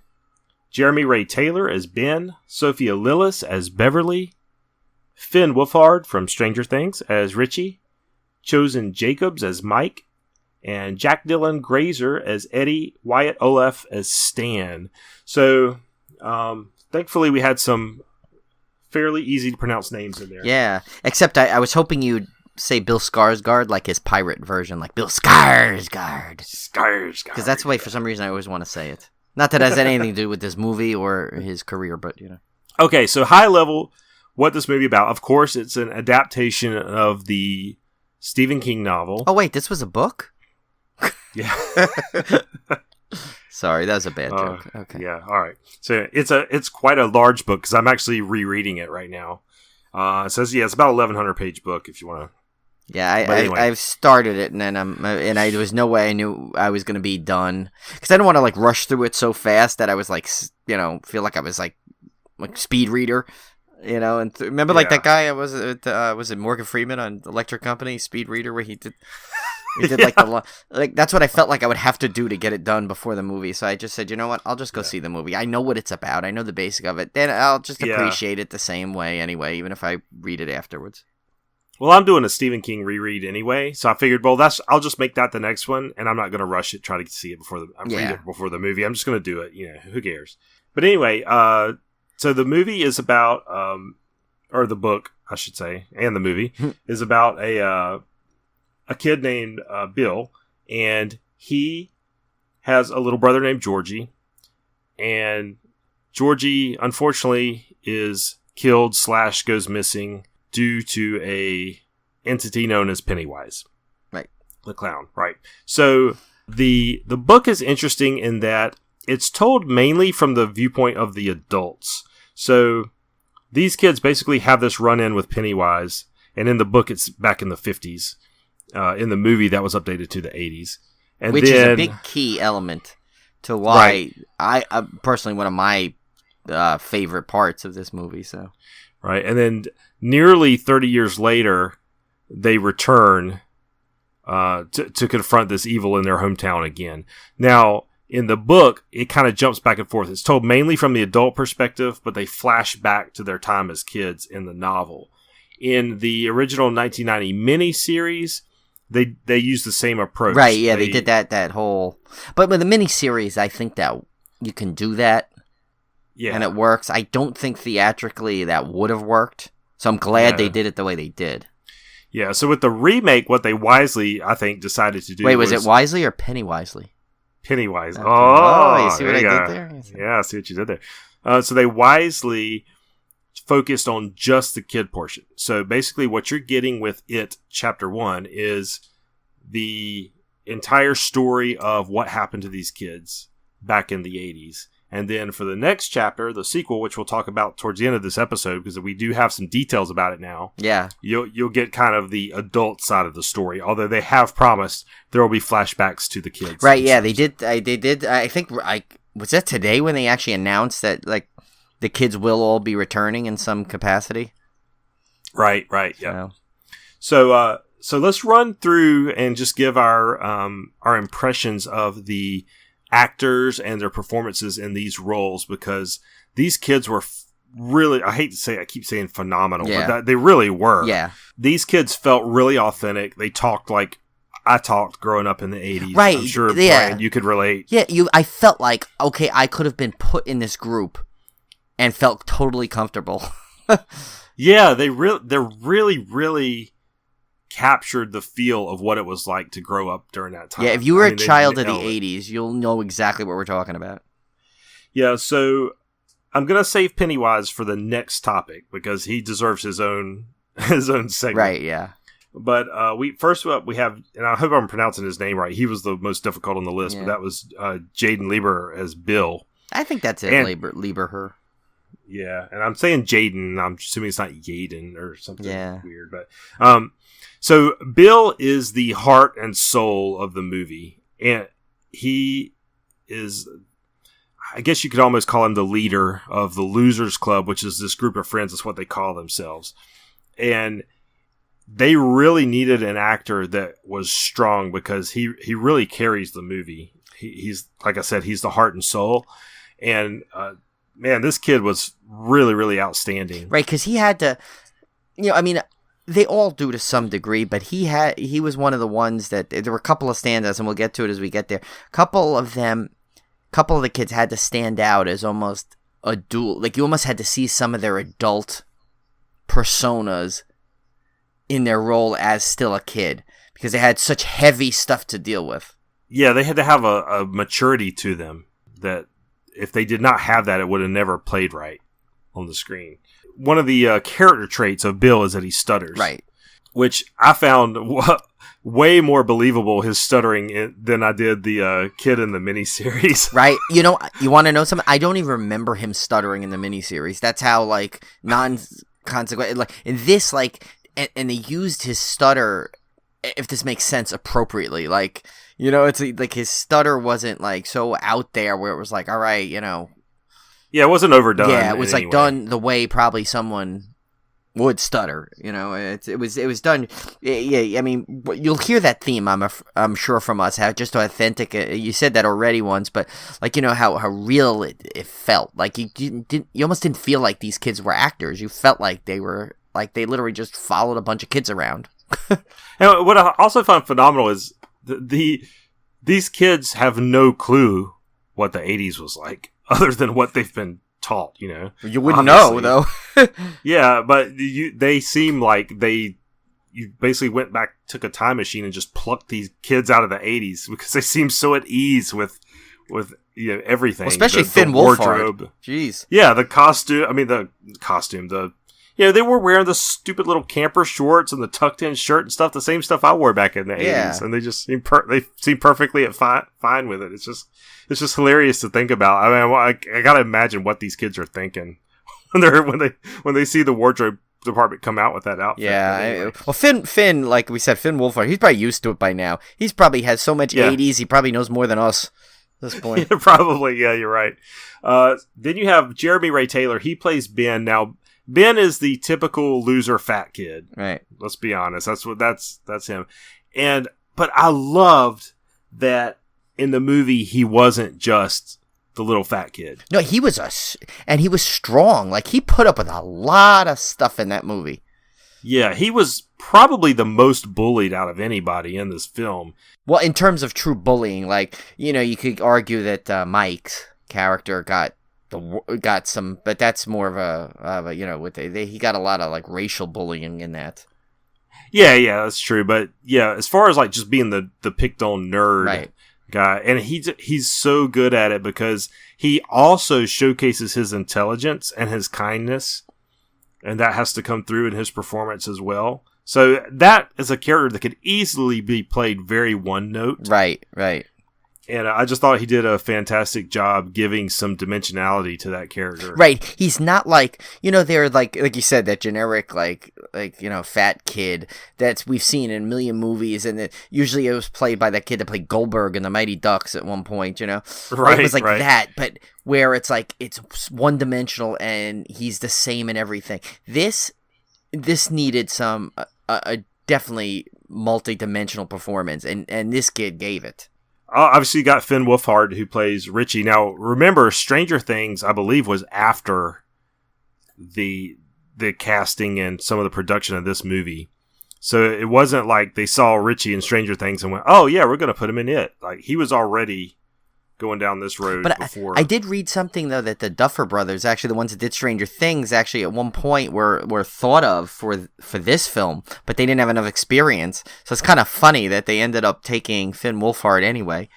Jeremy Ray Taylor as Ben, Sophia Lillis as Beverly, Finn Wolfhard from Stranger Things as Richie, Chosen Jacobs as Mike, and Jack Dylan Grazer as Eddie, Wyatt Olaf as Stan. So, thankfully we had some fairly easy to pronounce names in there. Yeah, except I was hoping you'd say Bill Skarsgård like his pirate version, like Bill Skarsgård. Skarsgård. Because that's the way, for some reason, I always want to say it. Not that it has anything to do with this movie or his career, but, you know. Okay, so high level, what this movie about. Of course, it's an adaptation of the Stephen King novel. Oh, wait, this was a book? Yeah. Sorry, that was a bad joke. Okay. Yeah, all right. So it's quite a large book because I'm actually rereading it right now. It says, it's about 1,100 page book if you want to. Yeah, anyway. I've started it, and then there was no way I knew I was going to be done because I didn't want to like rush through it so fast that I was like, feel like I was like speed reader, And remember, like that guy was it Morgan Freeman on Electric Company, speed reader, where he did like that's what I felt like I would have to do to get it done before the movie. So I just said, you know what, I'll just go see the movie. I know what it's about. I know the basic of it. Then I'll just appreciate it the same way anyway, even if I read it afterwards. Well, I'm doing a Stephen King reread anyway, so I figured, I'll just make that the next one, and I'm not going to rush it, try to see it read it before the movie. I'm just going to do it. Who cares? But anyway, so the movie is about, or the book, I should say, and the movie is about a kid named Bill, and he has a little brother named Georgie, and Georgie, unfortunately, is killed / goes missing due to a entity known as Pennywise. Right. The clown, right. So the book is interesting in that it's told mainly from the viewpoint of the adults. So these kids basically have this run-in with Pennywise, and in the book it's back in the 50s. In the movie, that was updated to the 80s. And which is a big key element to why I personally, one of my favorite parts of this movie. So, right. And then nearly 30 years later, they return to confront this evil in their hometown again. Now, in the book, it kind of jumps back and forth. It's told mainly from the adult perspective, but they flash back to their time as kids in the novel. In the original 1990 miniseries, they use the same approach. Right, yeah, they did that whole... But with the miniseries, I think that you can do that. Yeah. And it works. I don't think theatrically that would have worked. So I'm glad they did it the way they did. Yeah, so with the remake, what they wisely, I think, decided to do was it Wisely or Pennywisely? Pennywise. Okay. Oh, you see what I did there? Yeah, I see what you did there. So they wisely focused on just the kid portion. So basically what you're getting with It Chapter 1 is the entire story of what happened to these kids back in the 80s. And then for the next chapter, the sequel, which we'll talk about towards the end of this episode, because we do have some details about it now. Yeah. You'll get kind of the adult side of the story, although they have promised there will be flashbacks to the kids. Right, yeah, they did. I think, was that today when they actually announced that, like, the kids will all be returning in some capacity? Right, yeah. So let's run through and just give our impressions of the actors and their performances in these roles, because these kids were really, I keep saying phenomenal, but they really were. Yeah. These kids felt really authentic. They talked like I talked growing up in the 80s. Right. I'm sure, Brian, you could relate. Yeah, I felt like, okay, I could have been put in this group and felt totally comfortable. Yeah, they're really captured the feel of what it was like to grow up during that time. Yeah, if you were a child of the 80s, you'll know exactly what we're talking about. Yeah, so I'm going to save Pennywise for the next topic because he deserves his own segment. Right, yeah. But we have, and I hope I'm pronouncing his name right. He was the most difficult on the list, but that was Jaden Lieber as Bill. I think that's it, Lieberher. Yeah, and I'm saying Jaden. I'm assuming it's not Yaden or something weird. But so Bill is the heart and soul of the movie, and he is, I guess you could almost call him the leader of the Losers Club, which is this group of friends. That's what they call themselves, and they really needed an actor that was strong because he really carries the movie. He's, like I said, he's the heart and soul, and man, this kid was really, really outstanding. Right, because he had to, I mean, they all do to some degree, but he was one of the ones that, there were a couple of standouts, and we'll get to it as we get there. A couple of the kids had to stand out as almost a dual, like you almost had to see some of their adult personas in their role as still a kid, because they had such heavy stuff to deal with. Yeah, they had to have a maturity to them that, if they did not have that, it would have never played right on the screen. One of the character traits of Bill is that he stutters. Right. Which I found way more believable, his stuttering, than I did the kid in the miniseries. Right. You want to know something? I don't even remember him stuttering in the miniseries. That's how, like, non-consequent. Like, in this, like, and they used his stutter, if this makes sense, appropriately. Like, it's like his stutter wasn't like so out there where it was like, all right, Yeah, it wasn't overdone. Yeah, it was like done the way probably someone would stutter. It was done. Yeah, I mean, you'll hear that theme. I'm sure from us how just authentic. You said that already once, but like how real it felt. Like you almost didn't feel like these kids were actors. You felt like they were like they literally just followed a bunch of kids around. And what I also found phenomenal is these kids have no clue what the 80s was like, other than what they've been taught. You wouldn't know though. Yeah, but they seem like you basically went back, took a time machine, and just plucked these kids out of the 80s because they seem so at ease with everything. Well, especially Finn Wolfhard. Jeez. Yeah, the costume. I mean, the costume. They were wearing the stupid little camper shorts and the tucked in shirt and stuff, the same stuff I wore back in the 80s. And they just seem perfectly fine with it. It's just hilarious to think about. I mean, I gotta imagine what these kids are thinking when they see the wardrobe department come out with that outfit. Yeah. Well, Finn, like we said, Finn Wolfhard, he's probably used to it by now. He's probably has so much 80s, he probably knows more than us at this point. Yeah, probably. Yeah, you're right. Then you have Jeremy Ray Taylor. He plays Ben. Now, Ben is the typical loser fat kid. Right. Let's be honest. That's him. But I loved that in the movie he wasn't just the little fat kid. No, he was strong. Like, he put up with a lot of stuff in that movie. Yeah, he was probably the most bullied out of anybody in this film. Well, in terms of true bullying, like, you could argue that Mike's character got some, but that's more of a he got a lot of like racial bullying in that. Yeah, that's true. But yeah, as far as like just being the picked on nerd guy, and he's so good at it because he also showcases his intelligence and his kindness, and that has to come through in his performance as well. So that is a character that could easily be played very one note. Right. And I just thought he did a fantastic job giving some dimensionality to that character. Right. He's not like, they're like you said, that generic, like fat kid that we've seen in a million movies. And that usually it was played by that kid that played Goldberg in the Mighty Ducks at one point, Right. It was like that, but where it's like, it's one dimensional and he's the same in everything. This needed some, definitely multi-dimensional performance. And this kid gave it. Obviously, you got Finn Wolfhard, who plays Richie. Now, remember, Stranger Things, I believe, was after the casting and some of the production of this movie. So it wasn't like they saw Richie in Stranger Things and went, oh, yeah, we're going to put him in it. Like, he was already going down this road before. I did read something, though, that the Duffer Brothers, actually the ones that did Stranger Things, actually at one point were thought of for this film, but they didn't have enough experience. So it's kind of funny that they ended up taking Finn Wolfhard anyway.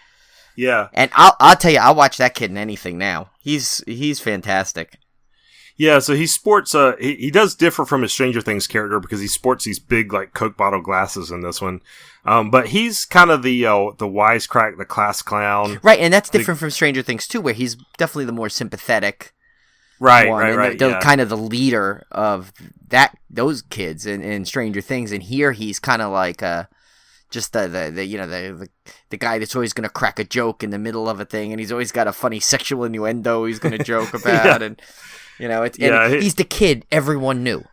Yeah. And I'll tell you, I'll watch that kid in anything now. He's fantastic. Yeah, so he sports. He does differ from his Stranger Things character because he sports these big like Coke bottle glasses in this one. But he's kind of the wisecrack, the class clown, right? And that's different from Stranger Things too, where he's definitely the more sympathetic, right, one, right, the kind of the leader of those kids in Stranger Things. And here he's kind of like just the guy that's always going to crack a joke in the middle of a thing, and he's always got a funny sexual innuendo he's going to joke about, and he's the kid everyone knew.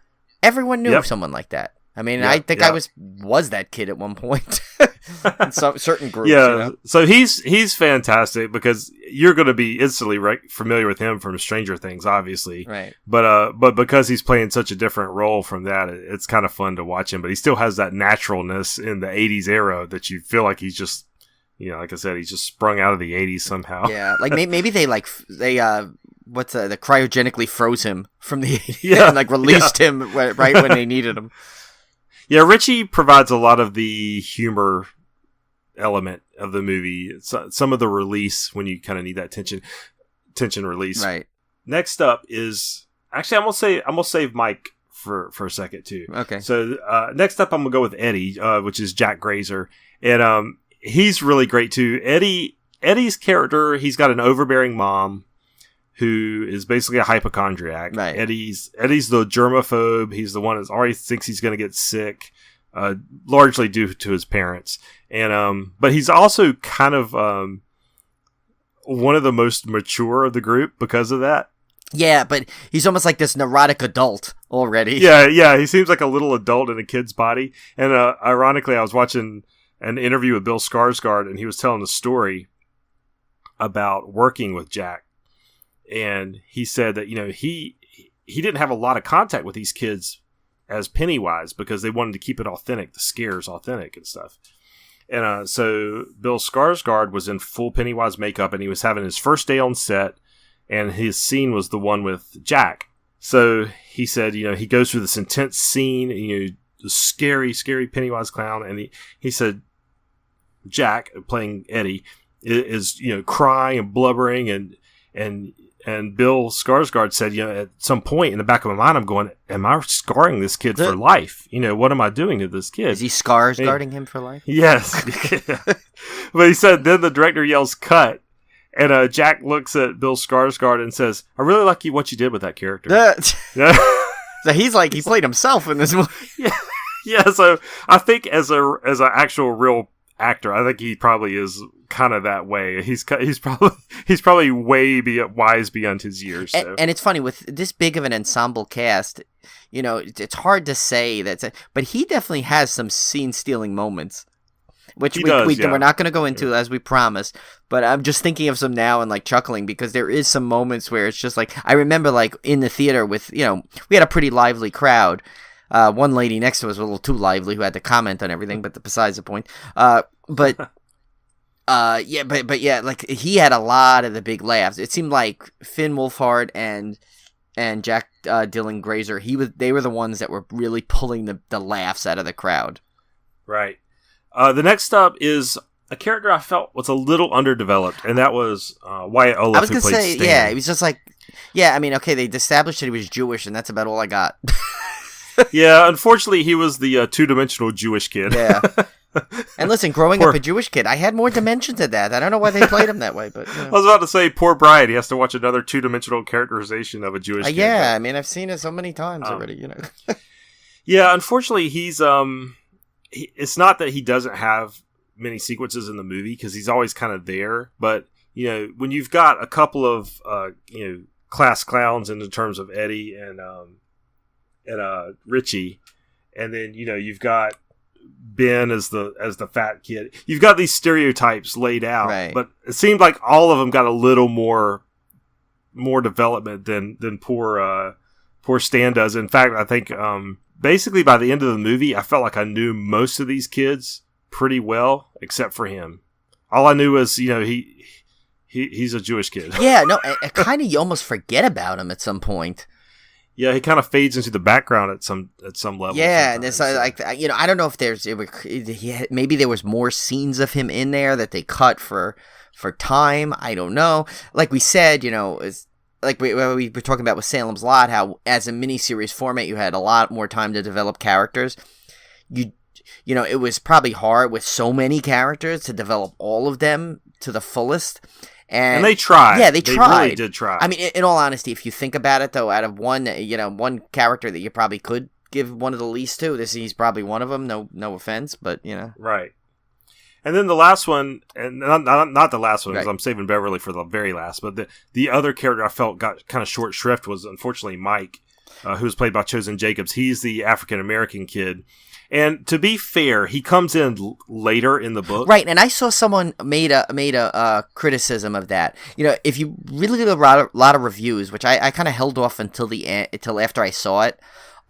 Everyone knew someone like that. I mean, I think I was that kid at one point in some certain groups. Yeah, you know? So he's fantastic because you're going to be instantly familiar with him from Stranger Things, obviously. Right. But because he's playing such a different role from that, it's kind of fun to watch him. But he still has that naturalness in the '80s era that you feel like he's just, like I said, he's just sprung out of the '80s somehow. Yeah, like maybe they cryogenically froze him from the '80s and like released him right when they needed him. Yeah, Richie provides a lot of the humor element of the movie. Some of the release when you kind of need that tension release. Right. Next up is actually I'm gonna save Mike for a second too. Okay. So next up I'm gonna go with Eddie, which is Jack Grazer, and he's really great too. Eddie's character, he's got an overbearing mom who is basically a hypochondriac. Right. Eddie's the germaphobe. He's the one that already thinks he's going to get sick, largely due to his parents. And but he's also kind of one of the most mature of the group because of that. Yeah, but he's almost like this neurotic adult already. Yeah, he seems like a little adult in a kid's body. And ironically, I was watching an interview with Bill Skarsgård, and he was telling a story about working with Jack. And he said that, he didn't have a lot of contact with these kids as Pennywise because they wanted to keep it authentic, the scares authentic and stuff. And so Bill Skarsgård was in full Pennywise makeup, and he was having his first day on set, and his scene was the one with Jack. So he said, he goes through this intense scene, the scary, scary Pennywise clown, and he said Jack, playing Eddie, is crying and blubbering and Bill Skarsgård said, at some point in the back of my mind, I'm going, am I scarring this kid for life? What am I doing to this kid? Is he Skarsgårding him for life? Yes. But he said, then the director yells, cut. And Jack looks at Bill Skarsgård and says, I really like what you did with that character. So he's like, he played himself in this movie. Yeah. So I think as an actual real actor, I think he probably is kind of that way. He's probably way wise beyond his years. So. And it's funny with this big of an ensemble cast, it's hard to say that, but he definitely has some scene stealing moments, which we're not going to go into as we promised. But I'm just thinking of some now and like chuckling because there is some moments where it's just like I remember like in the theater with we had a pretty lively crowd. One lady next to us was a little too lively who had to comment on everything, but besides the point. But like he had a lot of the big laughs. It seemed like Finn Wolfhard and Jack Dylan Grazer, they were the ones that were really pulling the laughs out of the crowd. Right. The next up is a character I felt was a little underdeveloped, and that was Wyatt Olaf. I was going to say, Stan. He was just like, I mean, okay, they established that he was Jewish, and that's about all I got. Yeah, unfortunately, he was the two-dimensional Jewish kid. Yeah. And listen, growing up a Jewish kid, I had more dimension to that. I don't know why they played him that way, but I was about to say, poor Brian, he has to watch another two-dimensional characterization of a Jewish kid. Yeah, I mean, I've seen it so many times already, Yeah, unfortunately, he's it's not that he doesn't have many sequences in the movie because he's always kind of there, but when you've got a couple of class clowns in the terms of Eddie and Richie, and then you've got Ben as the fat kid. You've got these stereotypes laid out, right. But it seemed like all of them got a little more development than poor Stan does. In fact, I think basically by the end of the movie, I felt like I knew most of these kids pretty well, except for him. All I knew was he's a Jewish kid. Yeah, no, I kind of you almost forget about him at some point. Yeah, he kind of fades into the background at some level. Yeah, and it's like I don't know if maybe there was more scenes of him in there that they cut for time. I don't know. Like we said, like we were talking about with Salem's Lot, how as a miniseries format you had a lot more time to develop characters. You know, it was probably hard with so many characters to develop all of them to the fullest. And they tried. Yeah, they tried. They really did try. I mean, in all honesty, if you think about it, though, out of one character that you probably could give one of the least to, he's probably one of them. No offense, but you know. Right. And then the last one, and not the last one, because right. I'm saving Beverly for the very last, but the other character I felt got kind of short shrift was unfortunately Mike, who was played by Chosen Jacobs. He's the African-American kid. And to be fair, he comes in later in the book. Right, and I saw someone made a criticism of that. You know, if you really did a lot of reviews, which I kind of held off until after I saw it,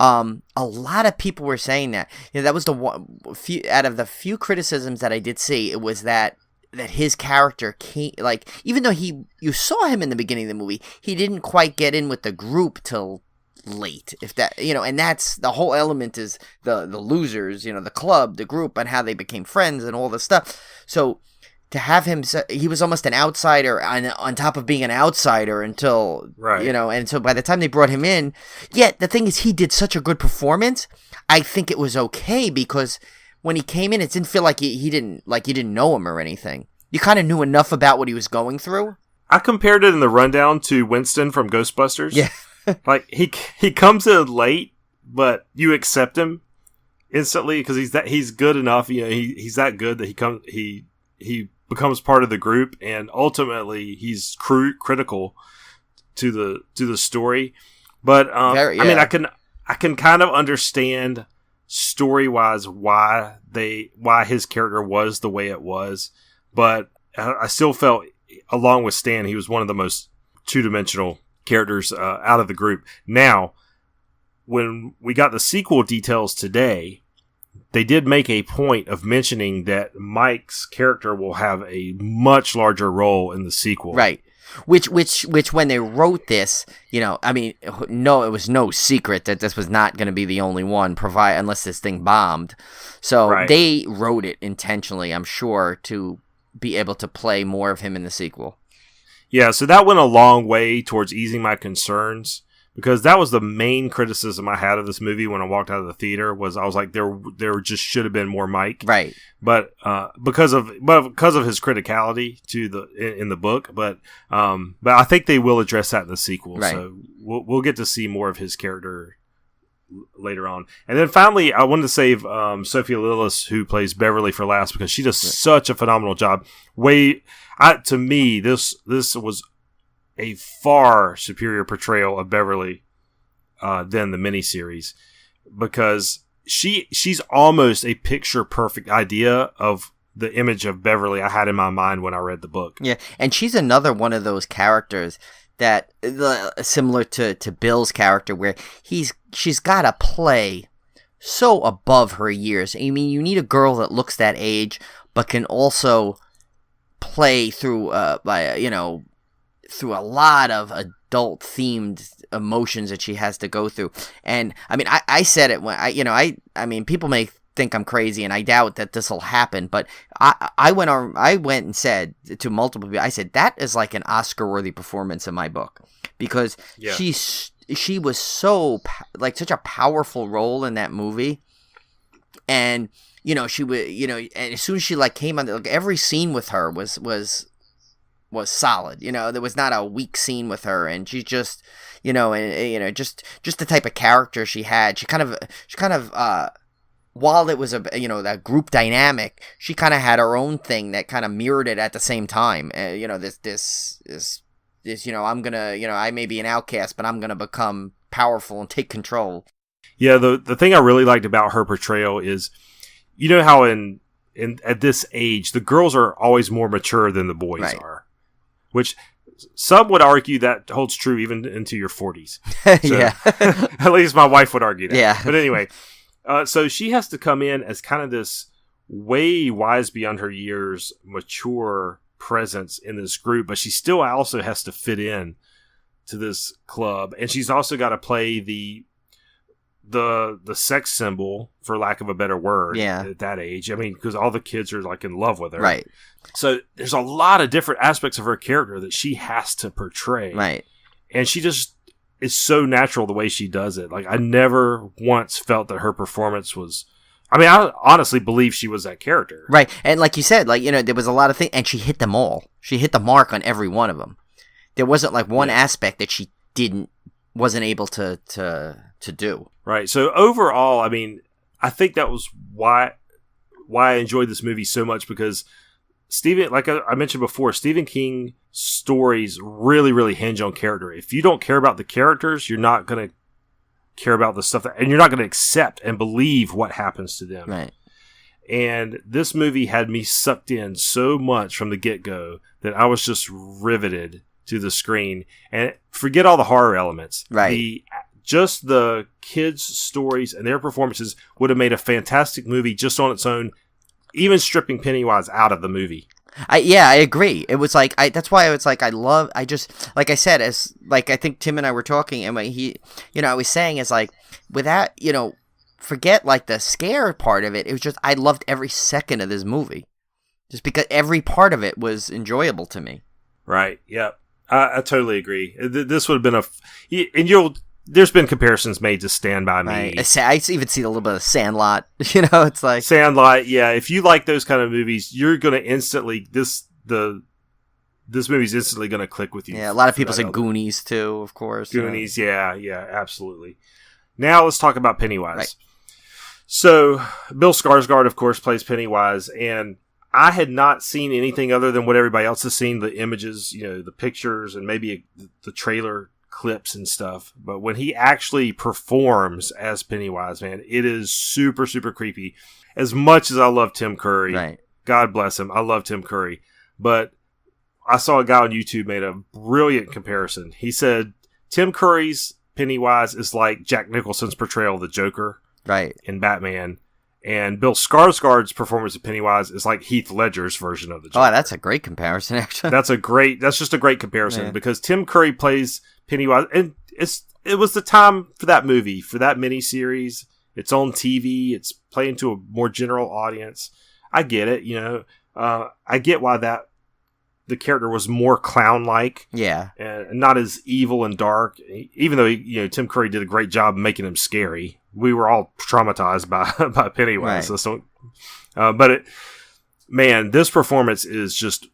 a lot of people were saying that. You know, that was out of the few criticisms that I did see, it was that his character came, like, even though you saw him in the beginning of the movie, he didn't quite get in with the group till late, if that, you know, and that's the whole element is the losers, you know, the club, the group, and how they became friends and all this stuff. So to have him, he was almost an outsider on top of being an outsider until, right. You know, and so by the time they brought him in, the thing is he did such a good performance. I think it was okay because when he came in, it didn't feel like you didn't know him or anything. You kind of knew enough about what he was going through. I compared it in the rundown to Winston from Ghostbusters. Yeah. Like he comes in late, but you accept him instantly because he's good enough. You know, he's that good that he becomes part of the group, and ultimately he's critical to the story. But I mean, I can kind of understand story wise why his character was the way it was, but I still felt, along with Stan, he was one of the most two-dimensional characters out of the group. Now, when we got the sequel details today, they did make a point of mentioning that Mike's character will have a much larger role in the sequel. Right. Which when they wrote this, you know, I mean, no, it was no secret that this was not going to be the only one, unless this thing bombed. So right. They wrote it intentionally, I'm sure, to be able to play more of him in the sequel. Yeah, so that went a long way towards easing my concerns, because that was the main criticism I had of this movie when I walked out of the theater. Was I was like, there just should have been more Mike, right? But because of his criticality in the book, but I think they will address that in the sequel. Right. So we'll get to see more of his character later on. And then finally, I wanted to save Sophia Lillis, who plays Beverly, for last, because she does such a phenomenal job. To me, this was a far superior portrayal of Beverly than the miniseries, because she's almost a picture perfect idea of the image of Beverly I had in my mind when I read the book. Yeah, and she's another one of those characters that similar to Bill's character, where she's got to play so above her years. I mean, you need a girl that looks that age, but can also play through through a lot of adult themed emotions that she has to go through. And I mean, I said it when I mean, people may think I'm crazy, and I doubt that this will happen, but I went and said to multiple people, I said that is like an Oscar-worthy performance in my book, because she was so like such a powerful role in that movie. And you know, she would, you know, and as soon as she like came on, like, every scene with her was solid. You know, there was not a weak scene with her, and she just, you know, and you know, just the type of character she had. She kind of while it was that group dynamic, she kind of had her own thing that kind of mirrored it at the same time. You know, this you know, I'm gonna, you know, I may be an outcast, but I'm gonna become powerful and take control. Yeah, the thing I really liked about her portrayal is, you know how in at this age the girls are always more mature than the boys right. are, which some would argue that holds true even into your 40s. So, yeah, at least my wife would argue that. Yeah, but anyway, so she has to come in as kind of this way wise beyond her years, mature presence in this group, but she still also has to fit in to this club, and she's also got to play the sex symbol, for lack of a better word, at that age. I mean, because all the kids are like in love with her. Right. So there's a lot of different aspects of her character that she has to portray. Right. and she just is so natural the way she does it. Like, I never once felt that her performance was. I mean, I honestly believe she was that character. Right. And like you said, like, there was a lot of things, and she hit them all. She hit the mark on every one of them. There wasn't like one aspect that she wasn't able to do. Right. So overall, I mean, I think that was why I enjoyed this movie so much, because Stephen, like I mentioned before, Stephen King stories really, really hinge on character. If you don't care about the characters, you're not going to care about the stuff and you're not going to accept and believe what happens to them. Right. And this movie had me sucked in so much from the get-go that I was just riveted to the screen. And forget all the horror elements. Right. Just the kids' stories and their performances would have made a fantastic movie just on its own, even stripping Pennywise out of the movie. I agree. It was like, that's why it's like, like I said, as like, I think Tim and I were talking, and I was saying is like, without, forget like the scare part of it. It was just, I loved every second of this movie just because every part of it was enjoyable to me. Right. Yep. I totally agree. This would have been there's been comparisons made to Stand By Me. Right. I even see a little bit of Sandlot. It's like Sandlot. Yeah, if you like those kind of movies, you're gonna instantly this movie's instantly gonna click with you. Yeah, a lot of people say Goonies too, of course. Goonies. Yeah, absolutely. Now let's talk about Pennywise. Right. So Bill Skarsgård, of course, plays Pennywise, and I had not seen anything other than what everybody else has seen, the images, the pictures, and maybe the trailer clips and stuff. But when he actually performs as Pennywise, man, it is super, super creepy. As much as I love Tim Curry, right. God bless him, I love Tim Curry. But I saw a guy on YouTube made a brilliant comparison. He said Tim Curry's Pennywise is like Jack Nicholson's portrayal of the Joker in Batman. And Bill Skarsgård's performance of Pennywise is like Heath Ledger's version of the Joker. Oh, that's a great comparison, actually. That's just a great comparison because Tim Curry plays Pennywise, and it was the time for that movie, for that miniseries. It's on TV. It's playing to a more general audience. I get it, I get why the character was more clown-like, and not as evil and dark. Even though Tim Curry did a great job making him scary, we were all traumatized by Pennywise. Right. But this performance is just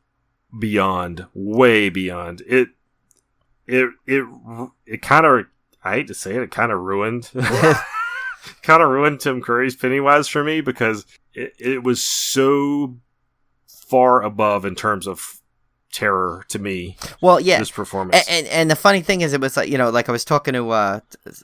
beyond, way beyond it. It kind of, I hate to say it kind of ruined Tim Curry's Pennywise for me, because it was so far above in terms of terror to me. Well, yeah, this performance, and the funny thing is, it was like like I was talking to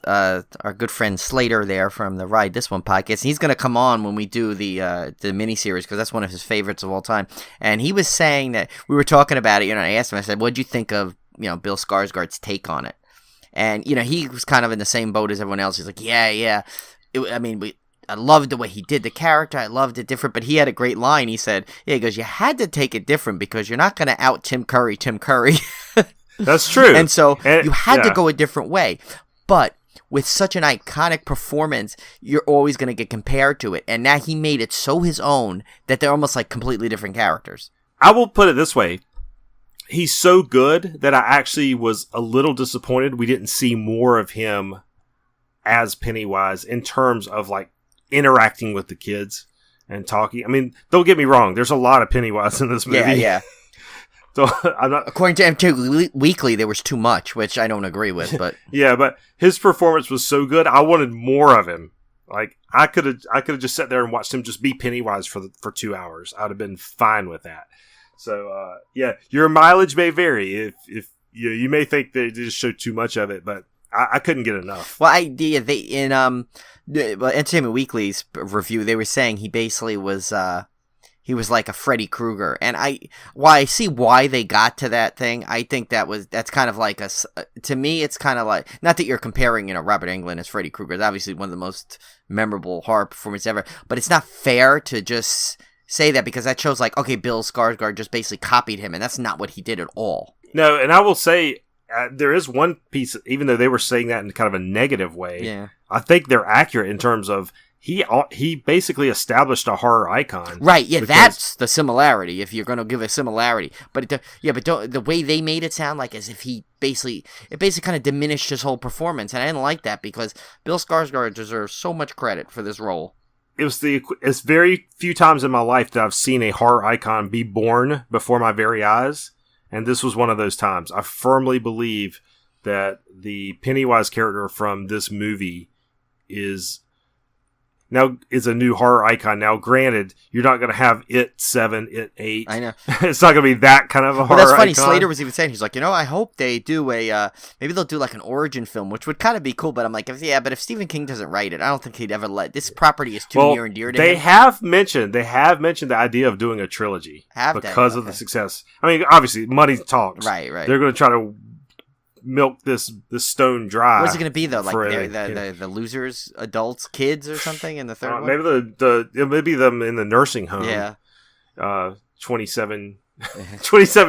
our good friend Slater there from the Ride This One podcast. And he's going to come on when we do the miniseries, because that's one of his favorites of all time. And he was saying that we were talking about it. I asked him, I said, "What'd you think of Bill Skarsgård's take on it?" And he was kind of in the same boat as everyone else. He's like, "Yeah." I loved the way he did the character. I loved it different. But he had a great line. He said, he goes, "You had to take it different because you're not going to out Tim Curry." That's true. And so you had to go a different way. But with such an iconic performance, you're always going to get compared to it. And now he made it so his own that they're almost like completely different characters. I will put it this way. He's so good that I actually was a little disappointed we didn't see more of him as Pennywise in terms of like interacting with the kids and talking. I mean, don't get me wrong. There's a lot of Pennywise in this movie. Yeah. So I'm not. According to MTV Weekly, there was too much, which I don't agree with. But yeah, but his performance was so good. I wanted more of him. Like I could have just sat there and watched him just be Pennywise for 2 hours. I'd have been fine with that. So your mileage may vary. If you may think they just showed too much of it, but I couldn't get enough. Well, in Entertainment Weekly's review, they were saying he basically was he was like a Freddy Krueger, and I see why they got to that thing. I think that's kind of like to me, it's kind of like, not that you're comparing Robert Englund as Freddy Krueger. It's obviously one of the most memorable horror performances ever, but it's not fair to just say that, because that shows like, okay, Bill Skarsgård just basically copied him, and that's not what he did at all. No, and I will say, there is one piece, even though they were saying that in kind of a negative way. Yeah. I think they're accurate in terms of he basically established a horror icon. Right, yeah, that's the similarity, if you're going to give a similarity. But the way they made it sound like as if it basically kind of diminished his whole performance, and I didn't like that because Bill Skarsgård deserves so much credit for this role. It's very few times in my life that I've seen a horror icon be born before my very eyes, and this was one of those times. I firmly believe that the Pennywise character from this movie is a new horror icon. Now, granted, you're not going to have It 7, It 8. I know. It's not going to be that kind of a horror icon. That's funny. Slater was even saying, he's like, I hope they do maybe they'll do like an origin film, which would kind of be cool. But I'm like, but if Stephen King doesn't write it, I don't think he'd ever this property is too near and dear to him. They have mentioned the idea of doing a trilogy because of the success. I mean, obviously, money talks. Right. They're going to try to milk this stone dry. What's it going to be though? Like the losers, adults, kids, or something in the third one? Maybe it may be them in the nursing home. Yeah. 27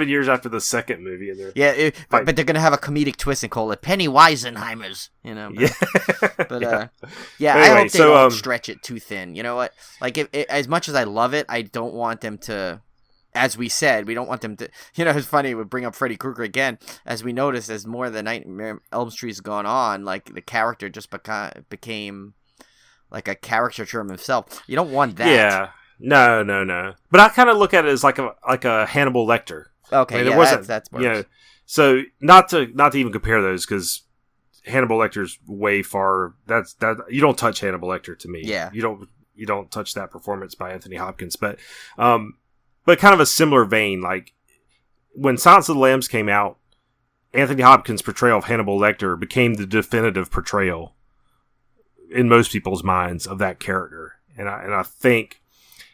years after the second movie. And but they're going to have a comedic twist and call it Pennywise-enheimers. But anyway, I hope they don't stretch it too thin. You know what? Like as much as I love it, I don't want them to. As we said, we don't want them to... it's funny, we bring up Freddy Krueger again. As we noticed, as more of the Nightmare on Elm Street has gone on, like, the character just became, like, a caricature of himself. You don't want that. Yeah. No. But I kind of look at it as like a Hannibal Lecter. Okay, I mean, that's worse. So, not to even compare those, because Hannibal Lecter's way far... You don't touch Hannibal Lecter to me. Yeah. You don't touch that performance by Anthony Hopkins, but kind of a similar vein, like when Silence of the Lambs came out, Anthony Hopkins' portrayal of Hannibal Lecter became the definitive portrayal in most people's minds of that character. And I think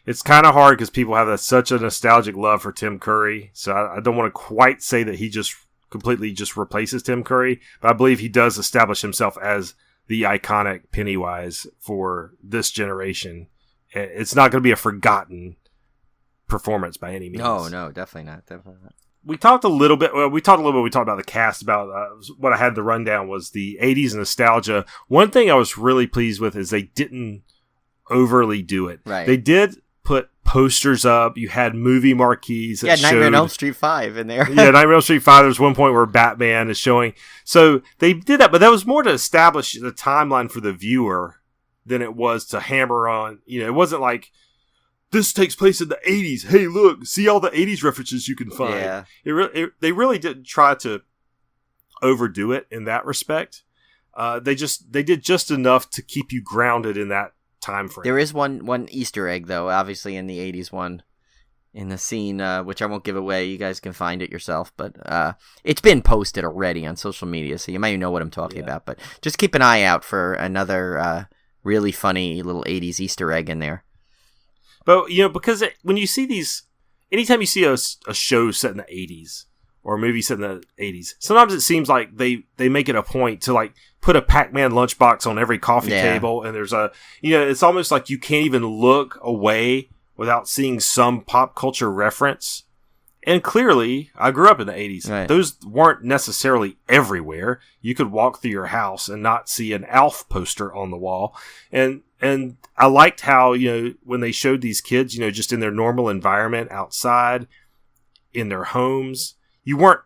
it's kind of hard because people have such a nostalgic love for Tim Curry. So I don't want to quite say that he just completely just replaces Tim Curry, but I believe he does establish himself as the iconic Pennywise for this generation. It's not going to be a forgotten performance by any means. No, definitely not. We talked a little bit. We talked about the cast. About what I had the rundown was the 80s nostalgia. One thing I was really pleased with is they didn't overly do it. Right. They did put posters up. You had movie marquees. Nightmare on Elm Street 5 in there. Nightmare on Elm Street 5. There's one point where Batman is showing. So they did that, but that was more to establish the timeline for the viewer than it was to hammer on. It wasn't like, this takes place in the 80s. Hey, look, see all the 80s references you can find. Yeah. They really didn't try to overdo it in that respect. They did just enough to keep you grounded in that time frame. There is one Easter egg, though, obviously in the 80s one, in the scene, which I won't give away. You guys can find it yourself. But it's been posted already on social media, so you might know what I'm talking about. But just keep an eye out for another really funny little 80s Easter egg in there. But, because when you see these, anytime you see a show set in the 80s or a movie set in the 80s, sometimes it seems like they make it a point to like put a Pac-Man lunchbox on every coffee table. And there's it's almost like you can't even look away without seeing some pop culture reference. And clearly, I grew up in the 80s. Right. Those weren't necessarily everywhere. You could walk through your house and not see an Alf poster on the wall. And I liked how, when they showed these kids, just in their normal environment outside, in their homes, you weren't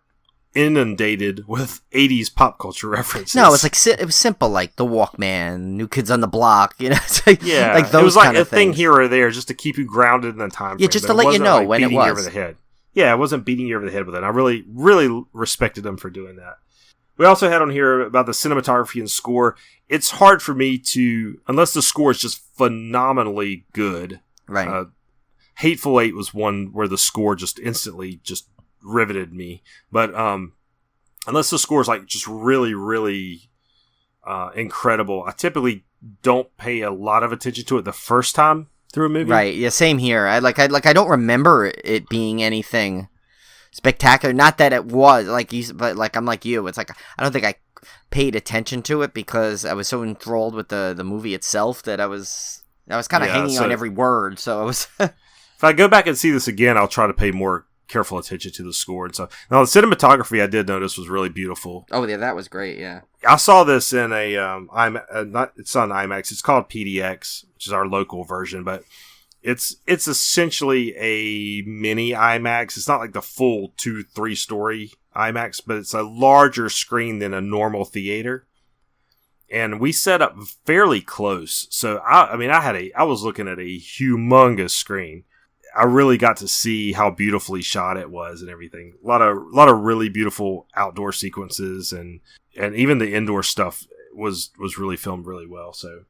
inundated with 80s pop culture references. No, it's like it was simple, like the Walkman, New Kids on the Block, It's like, like those it was like kind of a thing things. here or there just to keep you grounded in the time frame. Yeah, just to let you know like when it beating was. you over the head. Yeah, I wasn't beating you over the head with it. I really, really respected them for doing that. We also had on here about the cinematography and score. It's hard for me to, unless the score is just phenomenally good. Right. Hateful Eight was one where the score just instantly just riveted me. But unless the score is like just really, really incredible, I typically don't pay a lot of attention to it the first time through a movie. Right. Yeah. Same here. I don't remember it being anything spectacular. Not that it was but like I'm like you. It's like I don't think I paid attention to it because I was so enthralled with the movie itself that I was kind of hanging on every word. So I was. If I go back and see this again, I'll try to pay more careful attention to the score and stuff. Now, the cinematography I did notice was really beautiful. Oh, yeah, that was great, yeah. I saw this in it's on IMAX. It's called PDX, which is our local version, but it's essentially a mini IMAX. It's not like the full 2-3 story IMAX, but it's a larger screen than a normal theater. And we set up fairly close. So I was looking at a humongous screen. I really got to see how beautifully shot it was and everything. A lot of really beautiful outdoor sequences and even the indoor stuff was really filmed really well. So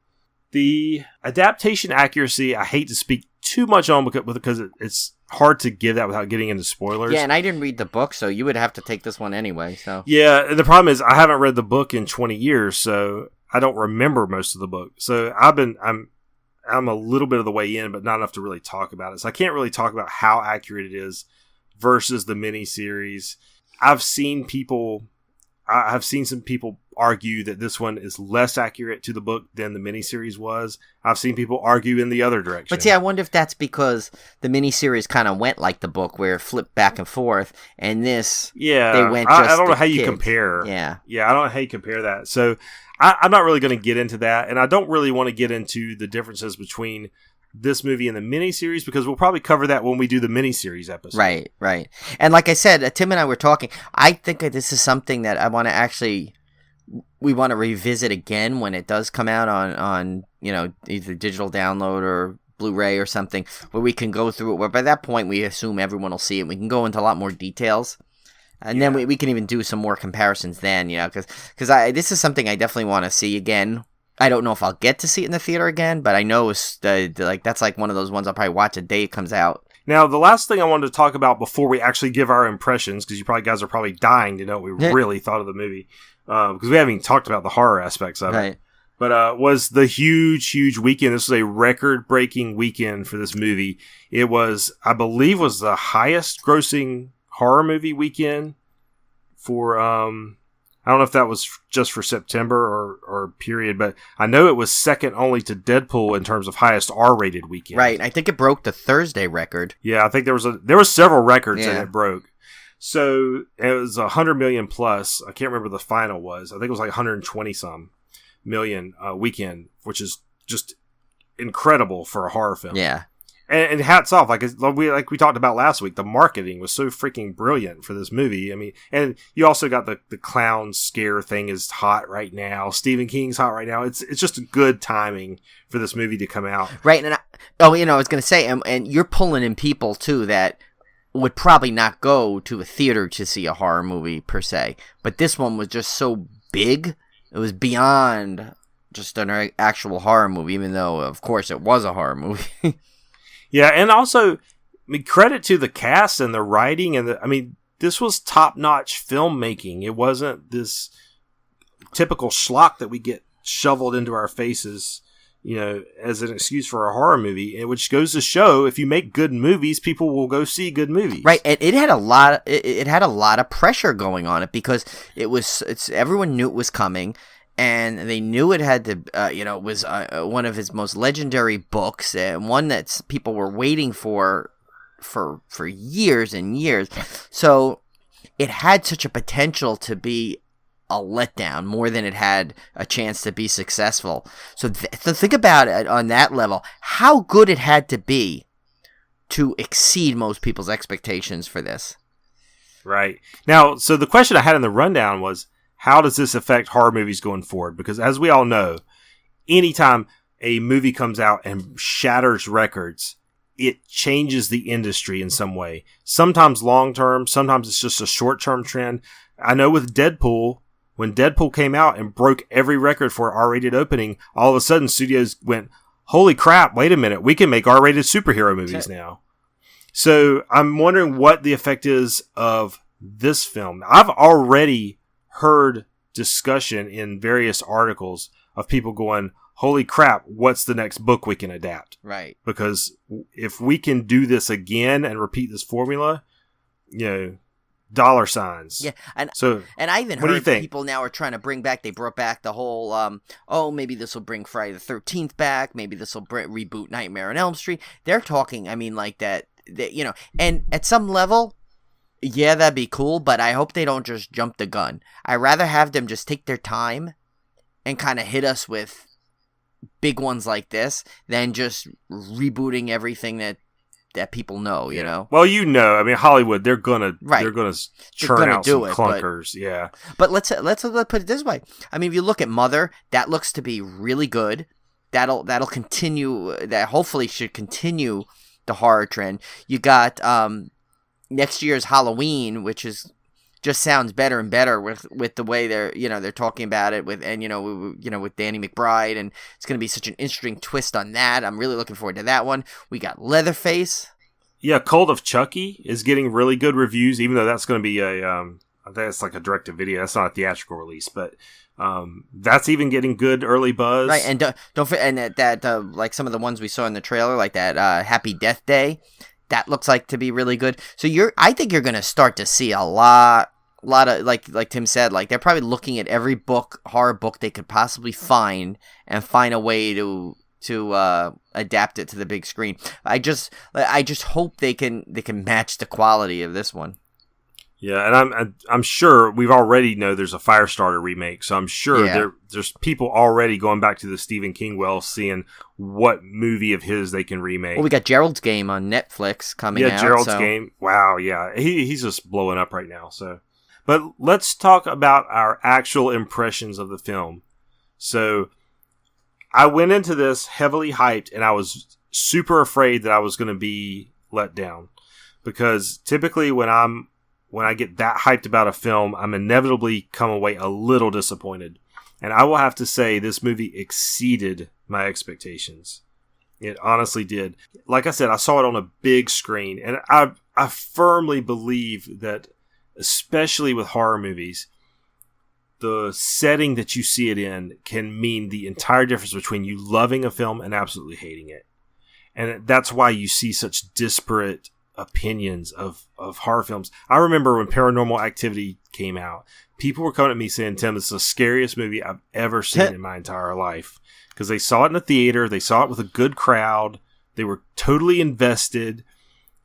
the adaptation accuracy, I hate to speak too much on because it's hard to give that without getting into spoilers. Yeah, and I didn't read the book, so you would have to take this one anyway. So yeah, and the problem is I haven't read the book in 20 years, so I don't remember most of the book. So I'm a little bit of the way in, but not enough to really talk about it. So I can't really talk about how accurate it is versus the miniseries. I've seen some people argue that this one is less accurate to the book than the miniseries was. I've seen people argue in the other direction. But see, I wonder if that's because the miniseries kind of went like the book, where it flipped back and forth, and this, they went just I don't know how kids. You compare. Yeah, I don't know how you compare that. So I'm not really going to get into that, and I don't really want to get into the differences between this movie and the miniseries, because we'll probably cover that when we do the miniseries episode. Right. And like I said, Tim and I were talking. I think this is something that I want to we want to revisit again when it does come out on either digital download or Blu-ray or something, where we can go through it. Where by that point we assume everyone will see it. We can go into a lot more details. And then we can even do some more comparisons then, because this is something I definitely want to see again. I don't know if I'll get to see it in the theater again, but I know it's that's like one of those ones I'll probably watch the day it comes out. Now, the last thing I wanted to talk about before we actually give our impressions, because you guys are probably dying to know what we really thought of the movie, because we haven't even talked about the horror aspects of it. But was the huge weekend. This was a record-breaking weekend for this movie. It was, I believe, the highest-grossing horror movie weekend for I don't know if that was just for September or period, but I know it was second only to Deadpool in terms of highest R-rated weekend. Right, I think it broke the Thursday record. Yeah, I think there was several records that it broke. So it was 100 million plus. I can't remember the final was. I think it was like 120 some million weekend, which is just incredible for a horror film. Yeah. And hats off, like we talked about last week, the marketing was so freaking brilliant for this movie. I mean, and you also got the clown scare thing is hot right now. Stephen King's hot right now. It's just a good timing for this movie to come out. Right, and I was going to say, and you're pulling in people too that would probably not go to a theater to see a horror movie per se, but this one was just so big, it was beyond just an actual horror movie, even though of course it was a horror movie. Yeah, and also, credit to the cast and the writing, and this was top-notch filmmaking. It wasn't this typical schlock that we get shoveled into our faces, as an excuse for a horror movie, which goes to show if you make good movies, people will go see good movies. Right, and it had a lot. It had a lot of pressure going on it because everyone knew it was coming. And they knew it had to, it was one of his most legendary books, and one that people were waiting for years and years. So it had such a potential to be a letdown more than it had a chance to be successful. So think about it on that level, how good it had to be to exceed most people's expectations for this. Right. Now, so the question I had in the rundown was, how does this affect horror movies going forward? Because as we all know, anytime a movie comes out and shatters records, it changes the industry in some way. Sometimes long-term, sometimes it's just a short-term trend. I know with Deadpool, when Deadpool came out and broke every record for an R-rated opening, all of a sudden studios went, holy crap, wait a minute, we can make R-rated superhero movies now. So I'm wondering what the effect is of this film. I've already heard discussion in various articles of people going, holy crap, what's the next book we can adapt? Right. Because if we can do this again and repeat this formula, dollar signs. Yeah. And I even heard people now are trying to they brought back the whole, maybe this will bring Friday the 13th back. Maybe this will reboot Nightmare on Elm Street. They're talking, like that, and at some level, yeah, that'd be cool, but I hope they don't just jump the gun. I'd rather have them just take their time and kind of hit us with big ones like this than just rebooting everything that people know, you know? Well, I mean, Hollywood, they're gonna churn out some clunkers, But let's put it this way. I mean, if you look at Mother, that looks to be really good. That'll continue. That hopefully should continue the horror trend. You got next year's Halloween, which just sounds better and better with the way they're talking about it with Danny McBride, and it's going to be such an interesting twist on that. I'm really looking forward to that one. We got Leatherface. Yeah, Cult of Chucky is getting really good reviews, even though that's going to be I think it's like a direct-to-video. That's not a theatrical release, but that's even getting good early buzz. Right, and don't forget, and that like some of the ones we saw in the trailer, like that Happy Death Day, that looks like to be really good. So I think you're going to start to see a lot of like Tim said, like they're probably looking at every horror book they could possibly find and find a way to adapt it to the big screen. I just hope they can match the quality of this one. Yeah, and I'm sure we've already know there's a Firestarter remake, so I'm sure there's people already going back to the Stephen King well, seeing what movie of his they can remake. Well, we got Gerald's Game on Netflix coming out. Yeah, Gerald's Game. Wow, yeah, he's just blowing up right now. So, but let's talk about our actual impressions of the film. So, I went into this heavily hyped, and I was super afraid that I was going to be let down, because typically when I get that hyped about a film, I'm inevitably come away a little disappointed. And I will have to say this movie exceeded my expectations. It honestly did. Like I said, I saw it on a big screen, and I firmly believe that, especially with horror movies, the setting that you see it in can mean the entire difference between you loving a film and absolutely hating it. And that's why you see such disparate opinions of horror films. I remember when Paranormal Activity came out, people were coming at me saying, Tim, this is the scariest movie I've ever seen in my entire life. Because they saw it in the theater, they saw it with a good crowd, they were totally invested,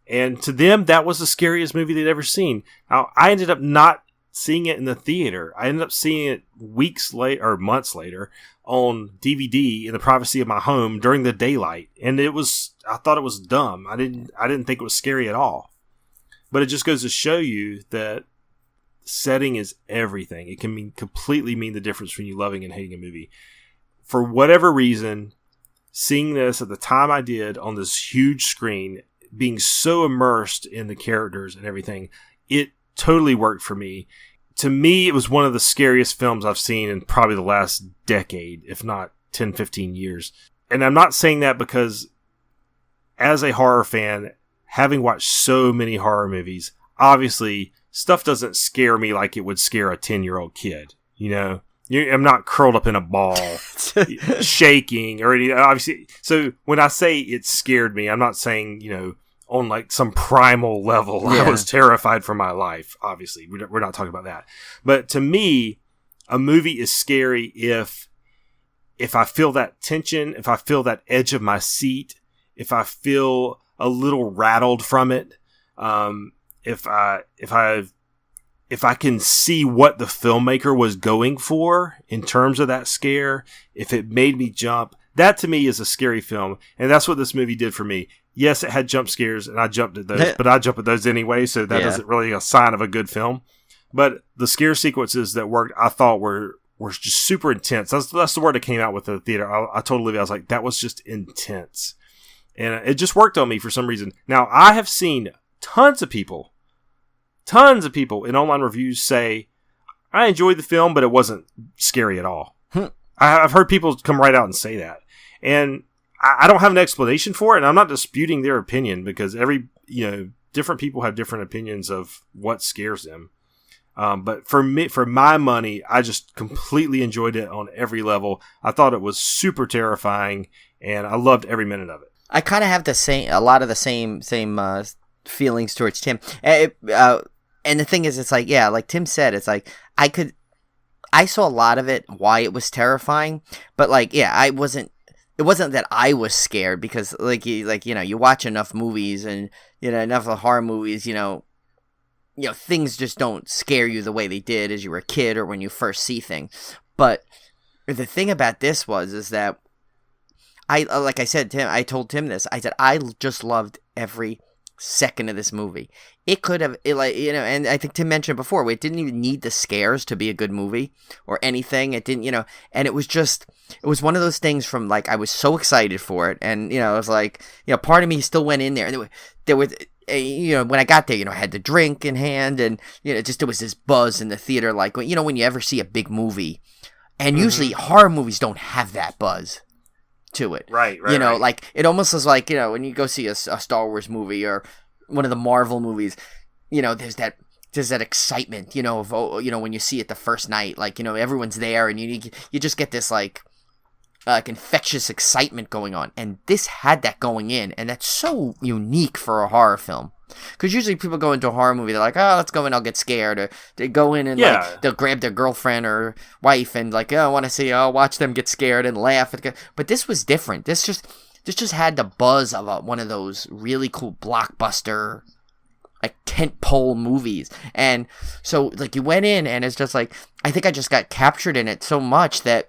and to them, that was the scariest movie they'd ever seen. Now, I ended up not seeing it in the theater. I ended up seeing it weeks later, or months later, on DVD in the privacy of my home during the daylight, and I thought it was dumb. I didn't think it was scary at all. But it just goes to show you that setting is everything. It can completely mean the difference between you loving and hating a movie. For whatever reason, seeing this at the time I did on this huge screen, being so immersed in the characters and everything, it totally worked for me. To me, it was one of the scariest films I've seen in probably the last decade, if not 10, 15 years. And I'm not saying that because, as a horror fan, having watched so many horror movies, obviously, stuff doesn't scare me like it would scare a 10-year-old kid. You know? I'm not curled up in a ball, shaking, or anything. Obviously, so when I say it scared me, I'm not saying, on like some primal level, yeah. I was terrified for my life. Obviously, we're not talking about that. But to me, a movie is scary if I feel that tension, if I feel that edge of my seat, if I feel a little rattled from it, if I can see what the filmmaker was going for in terms of that scare, if it made me jump, that to me is a scary film. And that's what this movie did for me. Yes, it had jump scares, and I jumped at those, but I jump at those anyway, so that isn't really a sign of a good film. But the scare sequences that worked, I thought were just super intense. That's the word that came out with the theater. I told Olivia, I was like, that was just intense. And it just worked on me for some reason. Now, I have seen tons of people in online reviews say, I enjoyed the film, but it wasn't scary at all. I've heard people come right out and say that. And I don't have an explanation for it, and I'm not disputing their opinion, because different people have different opinions of what scares them. But for my money, I just completely enjoyed it on every level. I thought it was super terrifying, and I loved every minute of it. I kind of have a lot of the same feelings towards Tim. And the thing is, it's like, yeah, like Tim said, it's like I saw a lot of it, why it was terrifying, but like, yeah, it wasn't that I was scared, because you watch enough movies and, enough of horror movies, things just don't scare you the way they did as you were a kid or when you first see things. But the thing about this is that like I said, I told Tim this. I said, I just loved every second of this movie. It could have, and I think Tim mentioned before, it didn't even need the scares to be a good movie or anything. It didn't, and it was one of those things from, like, I was so excited for it. And, it was like, part of me still went in there, and there was, when I got there, I had the drink in hand, and, there was this buzz in the theater, like, when you ever see a big movie, and usually horror movies don't have that buzz to it. Right. Like, it almost is like, when you go see a Star Wars movie or one of the Marvel movies, there's that excitement, of, when you see it the first night, like, everyone's there, and you just get this, like infectious excitement going on. And this had that going in, and that's so unique for a horror film. Because usually people go into a horror movie, they're like, oh, let's go in, I'll get scared. Or they go in and like they'll grab their girlfriend or wife and like, oh, I want to watch them get scared and laugh. But this was different. This just had the buzz of one of those really cool blockbuster, like, tentpole movies. And so, like, you went in and it's just like, I think I just got captured in it so much that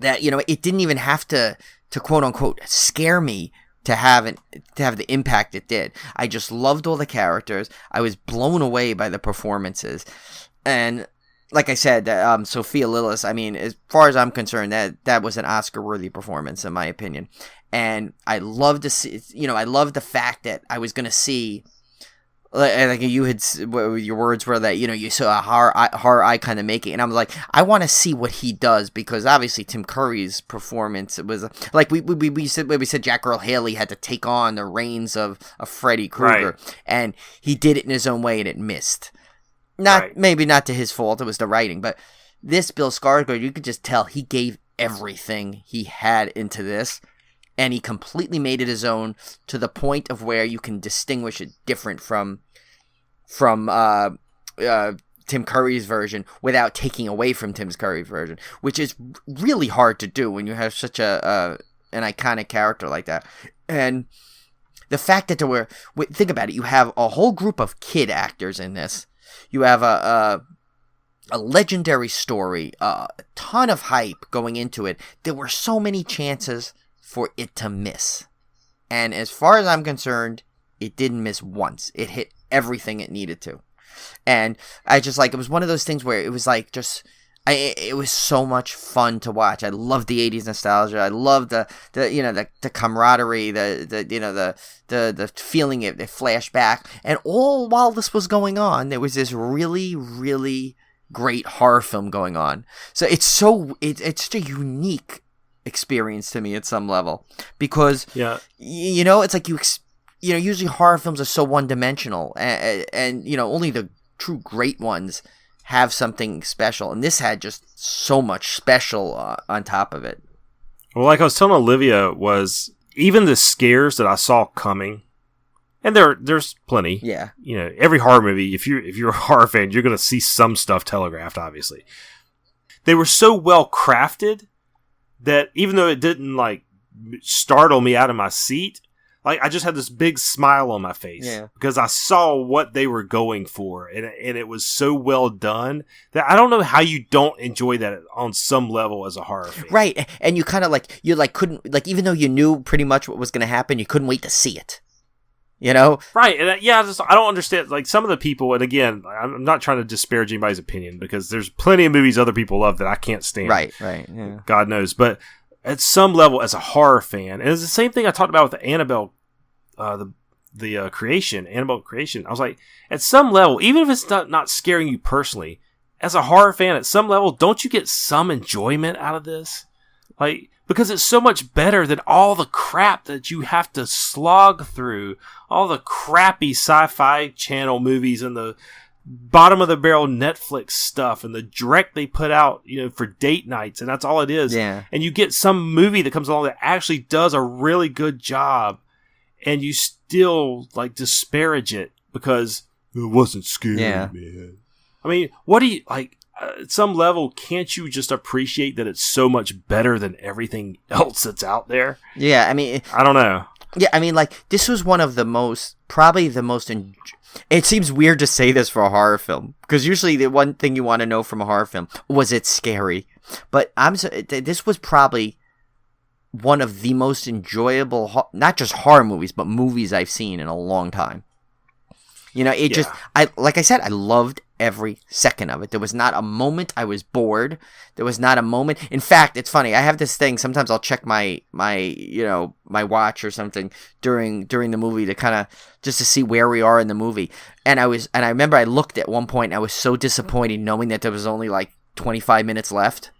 it didn't even have to quote unquote scare me to have the impact it did. I just loved all the characters. I was blown away by the performances. And like I said, Sophia Lillis, I mean, as far as I'm concerned, that was an Oscar-worthy performance, in my opinion. And I love to see, I love the fact that I was going to see, like you had, your words were that, you saw a horror icon to make it. And I'm like, I want to see what he does, because obviously Tim Curry's performance was like, we said Jack Earl Haley had to take on the reins of Freddy Krueger. Right. And he did it in his own way, and it missed. Maybe not to his fault, it was the writing. But this Bill Skarsgård, you could just tell he gave everything he had into this. And he completely made it his own, to the point of where you can distinguish it different from Tim Curry's version without taking away from Tim Curry's version, which is really hard to do when you have such an iconic character like that. And the fact that think about it, you have a whole group of kid actors in this. You have a legendary story, a ton of hype going into it. There were so many chances for it to miss. And as far as I'm concerned, it didn't miss once. It hit everything it needed to. And I just, like, it was one of those things where it was like, it was so much fun to watch. I loved the 80s nostalgia. I loved the camaraderie, the feeling it flashback. And all while this was going on, there was this really, really great horror film going on. So it's such a unique experience to me at some level, because it's like usually horror films are so one-dimensional, and only the true great ones have something special, and this had just so much special on top of it. Well, like I was telling Olivia, was even the scares that I saw coming, and there's plenty. Yeah, every horror movie, if you're a horror fan, you're going to see some stuff telegraphed. Obviously, they were so well crafted that even though it didn't, like, startle me out of my seat, like, I just had this big smile on my face, because I saw what they were going for, and it was so well done that I don't know how you don't enjoy that on some level as a horror fan. Right, and you kind of couldn't, like, even though you knew pretty much what was going to happen, you couldn't wait to see it. Right, and I don't understand, like, some of the people, and again, I'm not trying to disparage anybody's opinion, because there's plenty of movies other people love that I can't stand. Right, yeah. God knows, but at some level, as a horror fan, and it's the same thing I talked about with the Annabelle, the creation, Annabelle creation. I was like, at some level, even if it's not scaring you personally, as a horror fan, at some level, don't you get some enjoyment out of this? Like, because it's so much better than all the crap that you have to slog through, all the crappy sci-fi channel movies and the bottom of the barrel Netflix stuff and the direct they put out, for date nights, and that's all it is. Yeah. And you get some movie that comes along that actually does a really good job, and you still, like, disparage it because it wasn't scary, man. I mean, what do you, like, at some level, can't you just appreciate that it's so much better than everything else that's out there? Yeah, I mean, I don't know. Yeah, I mean, like, this was one of the most, probably the most, it seems weird to say this for a horror film, because usually the one thing you want to know from a horror film, was it scary? But this was probably one of the most enjoyable, not just horror movies, but movies I've seen in a long time. You know, like I said, I loved every second of it. There was not a moment I was bored. There was not a moment. In fact, it's funny. I have this thing. Sometimes I'll check my watch or something during the movie to kind of just to see where we are in the movie. And I remember I looked at one point and I was so disappointed knowing that there was only like 25 minutes left.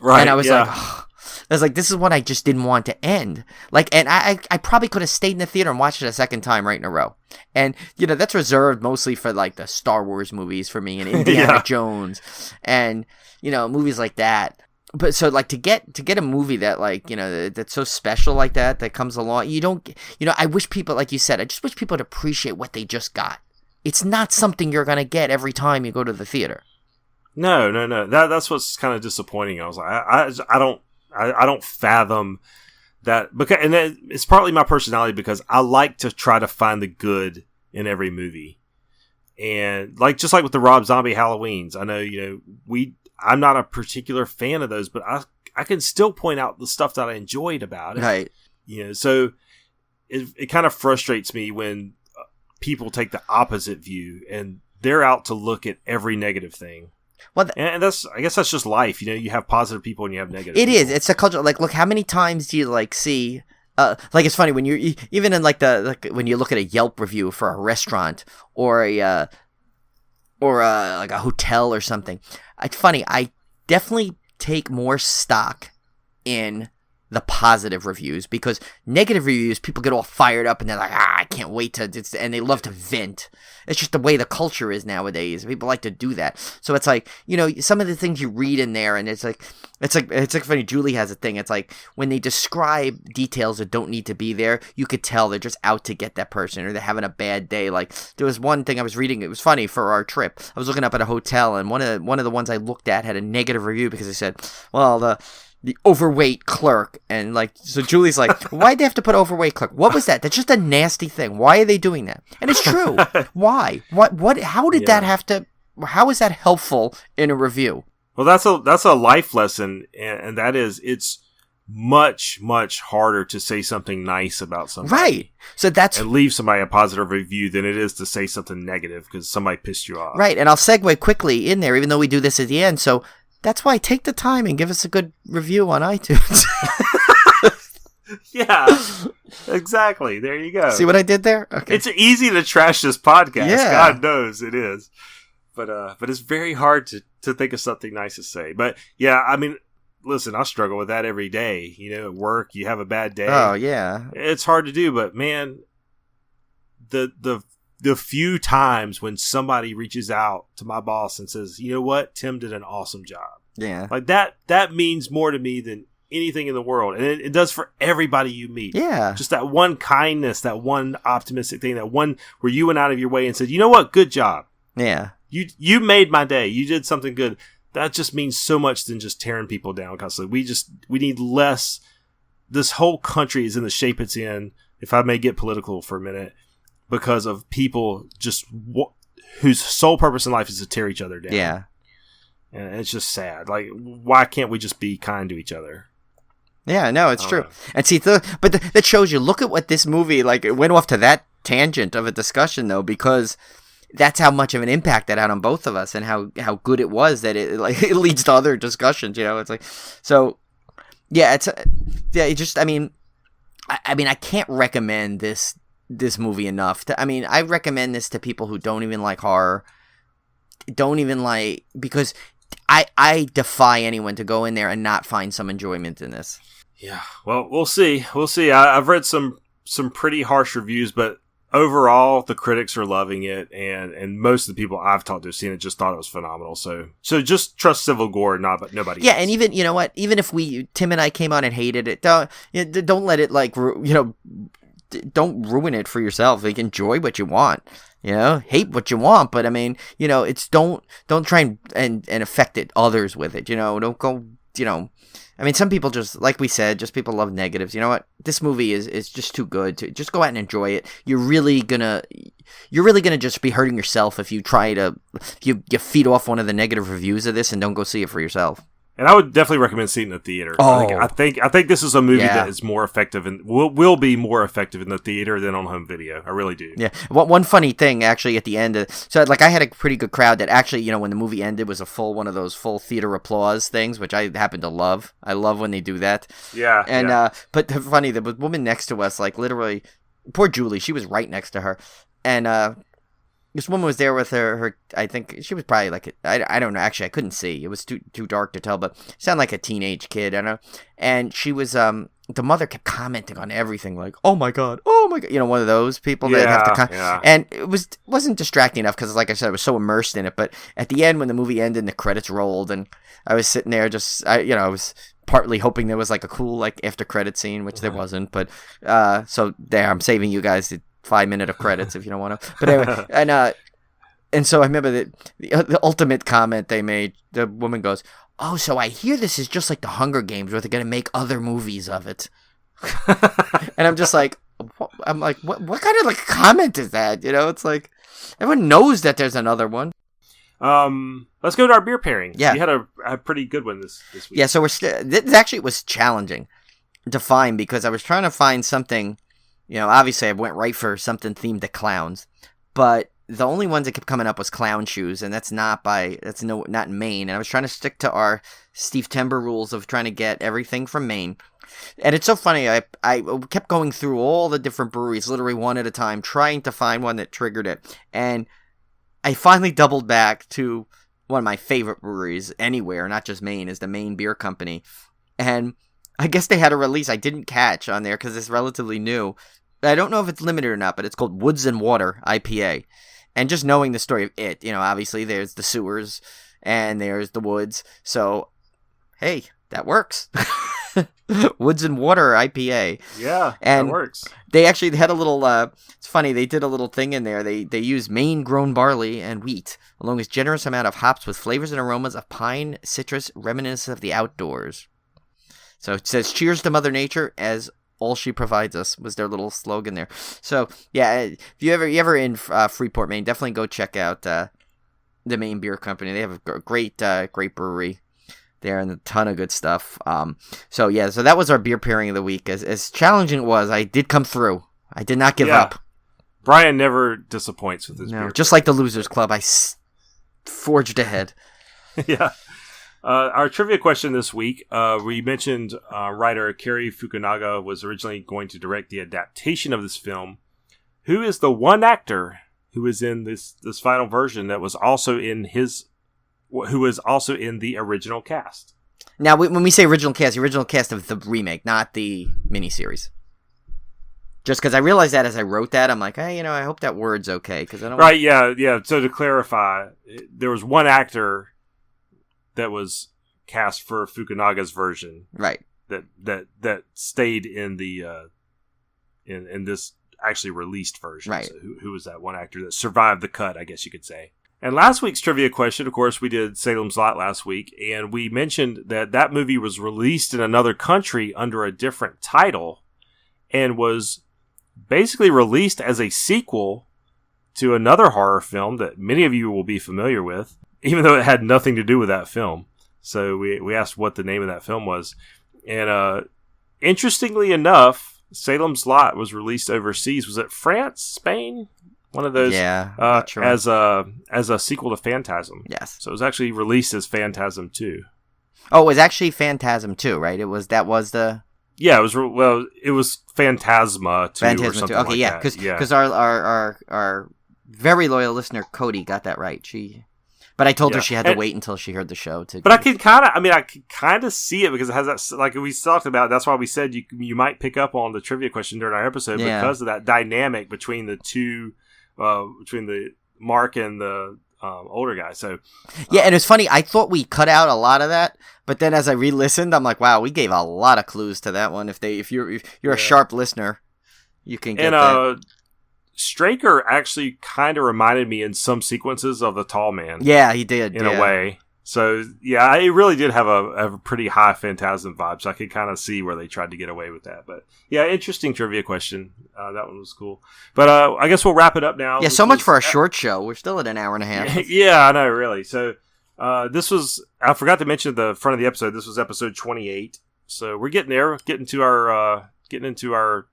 Right. And I was like, oh. I was like, this is what I just didn't want to end. Like, and I probably could have stayed in the theater and watched it a second time right in a row. And, you know, that's reserved mostly for, like, the Star Wars movies for me and Indiana Jones and, you know, movies like that. But so, like, to get a movie that, like, you know, that's so special like that comes along, you don't, you know, I wish people, like you said, I just wish people would appreciate what they just got. It's not something you're going to get every time you go to the theater. No. That's what's kind of disappointing. I was like, I don't fathom that, because, and it's partly my personality, because I like to try to find the good in every movie. And like, just like with the Rob Zombie Halloweens, I know, you know, I'm not a particular fan of those, but I can still point out the stuff that I enjoyed about it. Right. You know, so it kind of frustrates me when people take the opposite view and they're out to look at every negative thing. Well, and I guess that's just life. You know, you have positive people and you have negative people. Is. It's a culture. Like, look, how many times do you, like, see, like, it's funny when you even in, like, when you look at a Yelp review for a restaurant or like a hotel or something. It's funny. I definitely take more stock in the positive reviews, because negative reviews, people get all fired up and they're like, I can't wait and they love to vent. It's just the way the culture is nowadays. People like to do that. So it's like, you know, some of the things you read in there, and it's like funny. Julie has a thing. It's like when they describe details that don't need to be there, you could tell they're just out to get that person, or they're having a bad day. Like, there was one thing I was reading. It was funny for our trip. I was looking up at a hotel, and one of the ones I looked at had a negative review because they said, well, the overweight clerk, and like, so Julie's like, why'd they have to put overweight clerk? What was that? That's just a nasty thing. Why are they doing that? And it's true. Why? What? How did that have to? How is that helpful in a review? Well, that's a life lesson, and that is, it's much harder to say something nice about somebody, right? So and leave somebody a positive review than it is to say something negative because somebody pissed you off, right? And I'll segue quickly in there, even though we do this at the end. So that's why take the time and give us a good review on iTunes. Yeah, exactly. There you go. See what I did there? Okay. It's easy to trash this podcast. Yeah. God knows it is. But it's very hard to think of something nice to say. But yeah, I mean, listen, I struggle with that every day. You know, at work, you have a bad day. Oh yeah, it's hard to do. But man, the few times when somebody reaches out to my boss and says, you know what, Tim did an awesome job. Yeah, like that means more to me than anything in the world, and it does for everybody you meet. Yeah, just that one kindness, that one optimistic thing, that one where you went out of your way and said, you know what, good job. Yeah. You made my day. You did something good. That just means so much than just tearing people down constantly. We need less. This whole country is in the shape it's in, if I may get political for a minute, because of people just whose sole purpose in life is to tear each other down. Yeah. And it's just sad. Like, why can't we just be kind to each other? Yeah, no, it's true. And see, that shows you, look at what this movie, like, it went off to that tangent of a discussion, though, because that's how much of an impact that had on both of us, and how good it was that it leads to other discussions. You know, it's like, so yeah, I mean, I can't recommend this movie enough. I recommend this to people who don't even like horror, because I defy anyone to go in there and not find some enjoyment in this. Yeah, well, we'll see. I've read some pretty harsh reviews, but overall, the critics are loving it, and most of the people I've talked to have seen it just thought it was phenomenal. So just trust Civil Gore, nobody else. Yeah, and even, you know what? Even if Tim and I came on and hated it, don't let it, like, don't ruin it for yourself. Like, enjoy what you want. You know, hate what you want, but I mean, you know, it's don't try and affect others with it. You know, don't go you know, I mean, some people just, like we said, just people love negatives. You know what? This movie is just too good to just go out and enjoy it. You're really gonna just be hurting yourself if you try to, you feed off one of the negative reviews of this and don't go see it for yourself. And I would definitely recommend seeing it in the theater. Oh. I think this is a movie that is more effective and will be more effective in the theater than on home video. I really do. Yeah. One funny thing actually at the end, so like I had a pretty good crowd that actually, you know, when the movie ended was one of those full theater applause things, which I happen to love. I love when they do that. Yeah. And but funny, the woman next to us, like literally, poor Julie, she was right next to her, and this woman was there with her. I think she was probably like I don't know. Actually, I couldn't see. It was too dark to tell. But she sounded like a teenage kid. I don't know. And she was the mother kept commenting on everything, like oh my god, you know, one of those people that have to. And it wasn't distracting enough because, like I said, I was so immersed in it. But at the end, when the movie ended and the credits rolled, and I was sitting there, I was partly hoping there was like a cool like after credit scene, which there wasn't. But so there, I'm saving you guys 5 minutes of credits if you don't want to. But anyway, and so I remember that the ultimate comment they made. The woman goes, "Oh, so I hear this is just like the Hunger Games, where they're gonna make other movies of it." And I'm just like, what kind of like comment is that? You know, it's like everyone knows that there's another one. Let's go to our beer pairing. Yeah, you had a pretty good one this week. Yeah, so it was challenging to find because I was trying to find something. You know, obviously I went right for something themed to clowns, but the only ones that kept coming up was clown shoes, and that's not in Maine. And I was trying to stick to our Steph-tember rules of trying to get everything from Maine. And it's so funny, I kept going through all the different breweries, literally one at a time, trying to find one that triggered it. And I finally doubled back to one of my favorite breweries anywhere, not just Maine, is the Maine Beer Company. And I guess they had a release I didn't catch on there because it's relatively new. I don't know if it's limited or not, but it's called Woods and Water IPA. And just knowing the story of it, you know, obviously there's the sewers and there's the woods. So, hey, that works. Woods and Water IPA. Yeah, and that works. They actually had a little, it's funny, they did a little thing in there. They used Maine-grown barley and wheat, along with generous amount of hops with flavors and aromas of pine, citrus, reminiscent of the outdoors. So it says, cheers to Mother Nature as all she provides us, was their little slogan there. So yeah, if you're ever in Freeport, Maine, definitely go check out the Maine Beer Company. They have a great brewery there and a ton of good stuff. So that was our beer pairing of the week. As challenging it was, I did come through. I did not give up. Brian never disappoints with his beer. Just like the Losers Club, I forged ahead. Yeah. Our trivia question this week, we mentioned writer Cary Fukunaga was originally going to direct the adaptation of this film. Who is the one actor who is in this final version that was also in the original cast? Now, when we say original cast, the original cast of the remake, not the miniseries. Just because I realized that as I wrote that, I'm like, hey, you know, I hope that word's okay. Cause I don't right, yeah. So to clarify, there was one actor that was cast for Fukunaga's version, right? That stayed in the in this actually released version. Right. So who was that one actor that survived the cut? I guess you could say. And last week's trivia question, of course, we did Salem's Lot last week, and we mentioned that movie was released in another country under a different title, and was basically released as a sequel to another horror film that many of you will be familiar with, even though it had nothing to do with that film. So we asked what the name of that film was. And interestingly enough, Salem's Lot was released overseas. Was it France, Spain? One of those. Yeah. As a sequel to Phantasm. Yes. So it was actually released as Phantasm 2. Oh, it was actually Phantasm 2, right? That was the... Yeah, it was Phantasma 2 or something 2. Okay, like yeah, that. Because our very loyal listener, Cody, got that right. But I told her she had to wait until she heard the show to. But I could kind of see it because it has that, like we talked about. That's why we said you might pick up on the trivia question during our episode because of that dynamic between the two, between the Mark and the older guy. So and it's funny. I thought we cut out a lot of that, but then as I re-listened, I'm like, wow, we gave a lot of clues to that one. If you're a sharp listener, you can get that. Straker actually kind of reminded me in some sequences of the Tall Man. Yeah, he did. In a way. So, yeah, it really did have a pretty high Phantasm vibe, so I could kind of see where they tried to get away with that. But, yeah, interesting trivia question. That one was cool. But I guess we'll wrap it up now. Yeah, so much for a short show. We're still at an hour and a half. Yeah, I know, really. So, this was, I forgot to mention at the front of the episode, this was episode 28. So, we're getting there, getting into our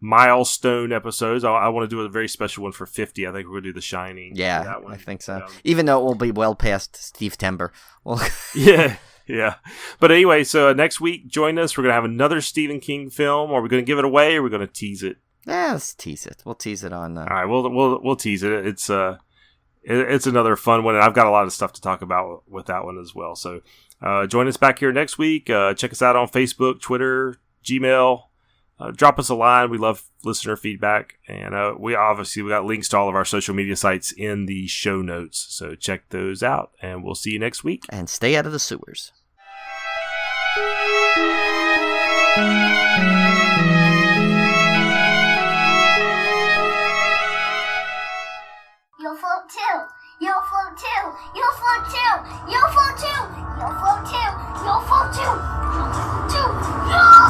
milestone episodes. I want to do a very special one for 50. I think we're going to do The Shining. Yeah, I think so. Even though it will be well past Steve-tember. Well, yeah. But anyway, so next week, join us. We're going to have another Stephen King film. Are we going to give it away or are we going to tease it? Yeah, let's tease it. We'll tease it on... All right, we'll tease it. It's another fun one, and I've got a lot of stuff to talk about with that one as well. So join us back here next week. Check us out on Facebook, Twitter, Gmail. Drop us a line. We love listener feedback. And we got links to all of our social media sites in the show notes. So check those out. And we'll see you next week. And stay out of the sewers. You'll float too. You'll float too. You'll float too. You'll float too. You'll float too. You'll float too. You'll float too. No!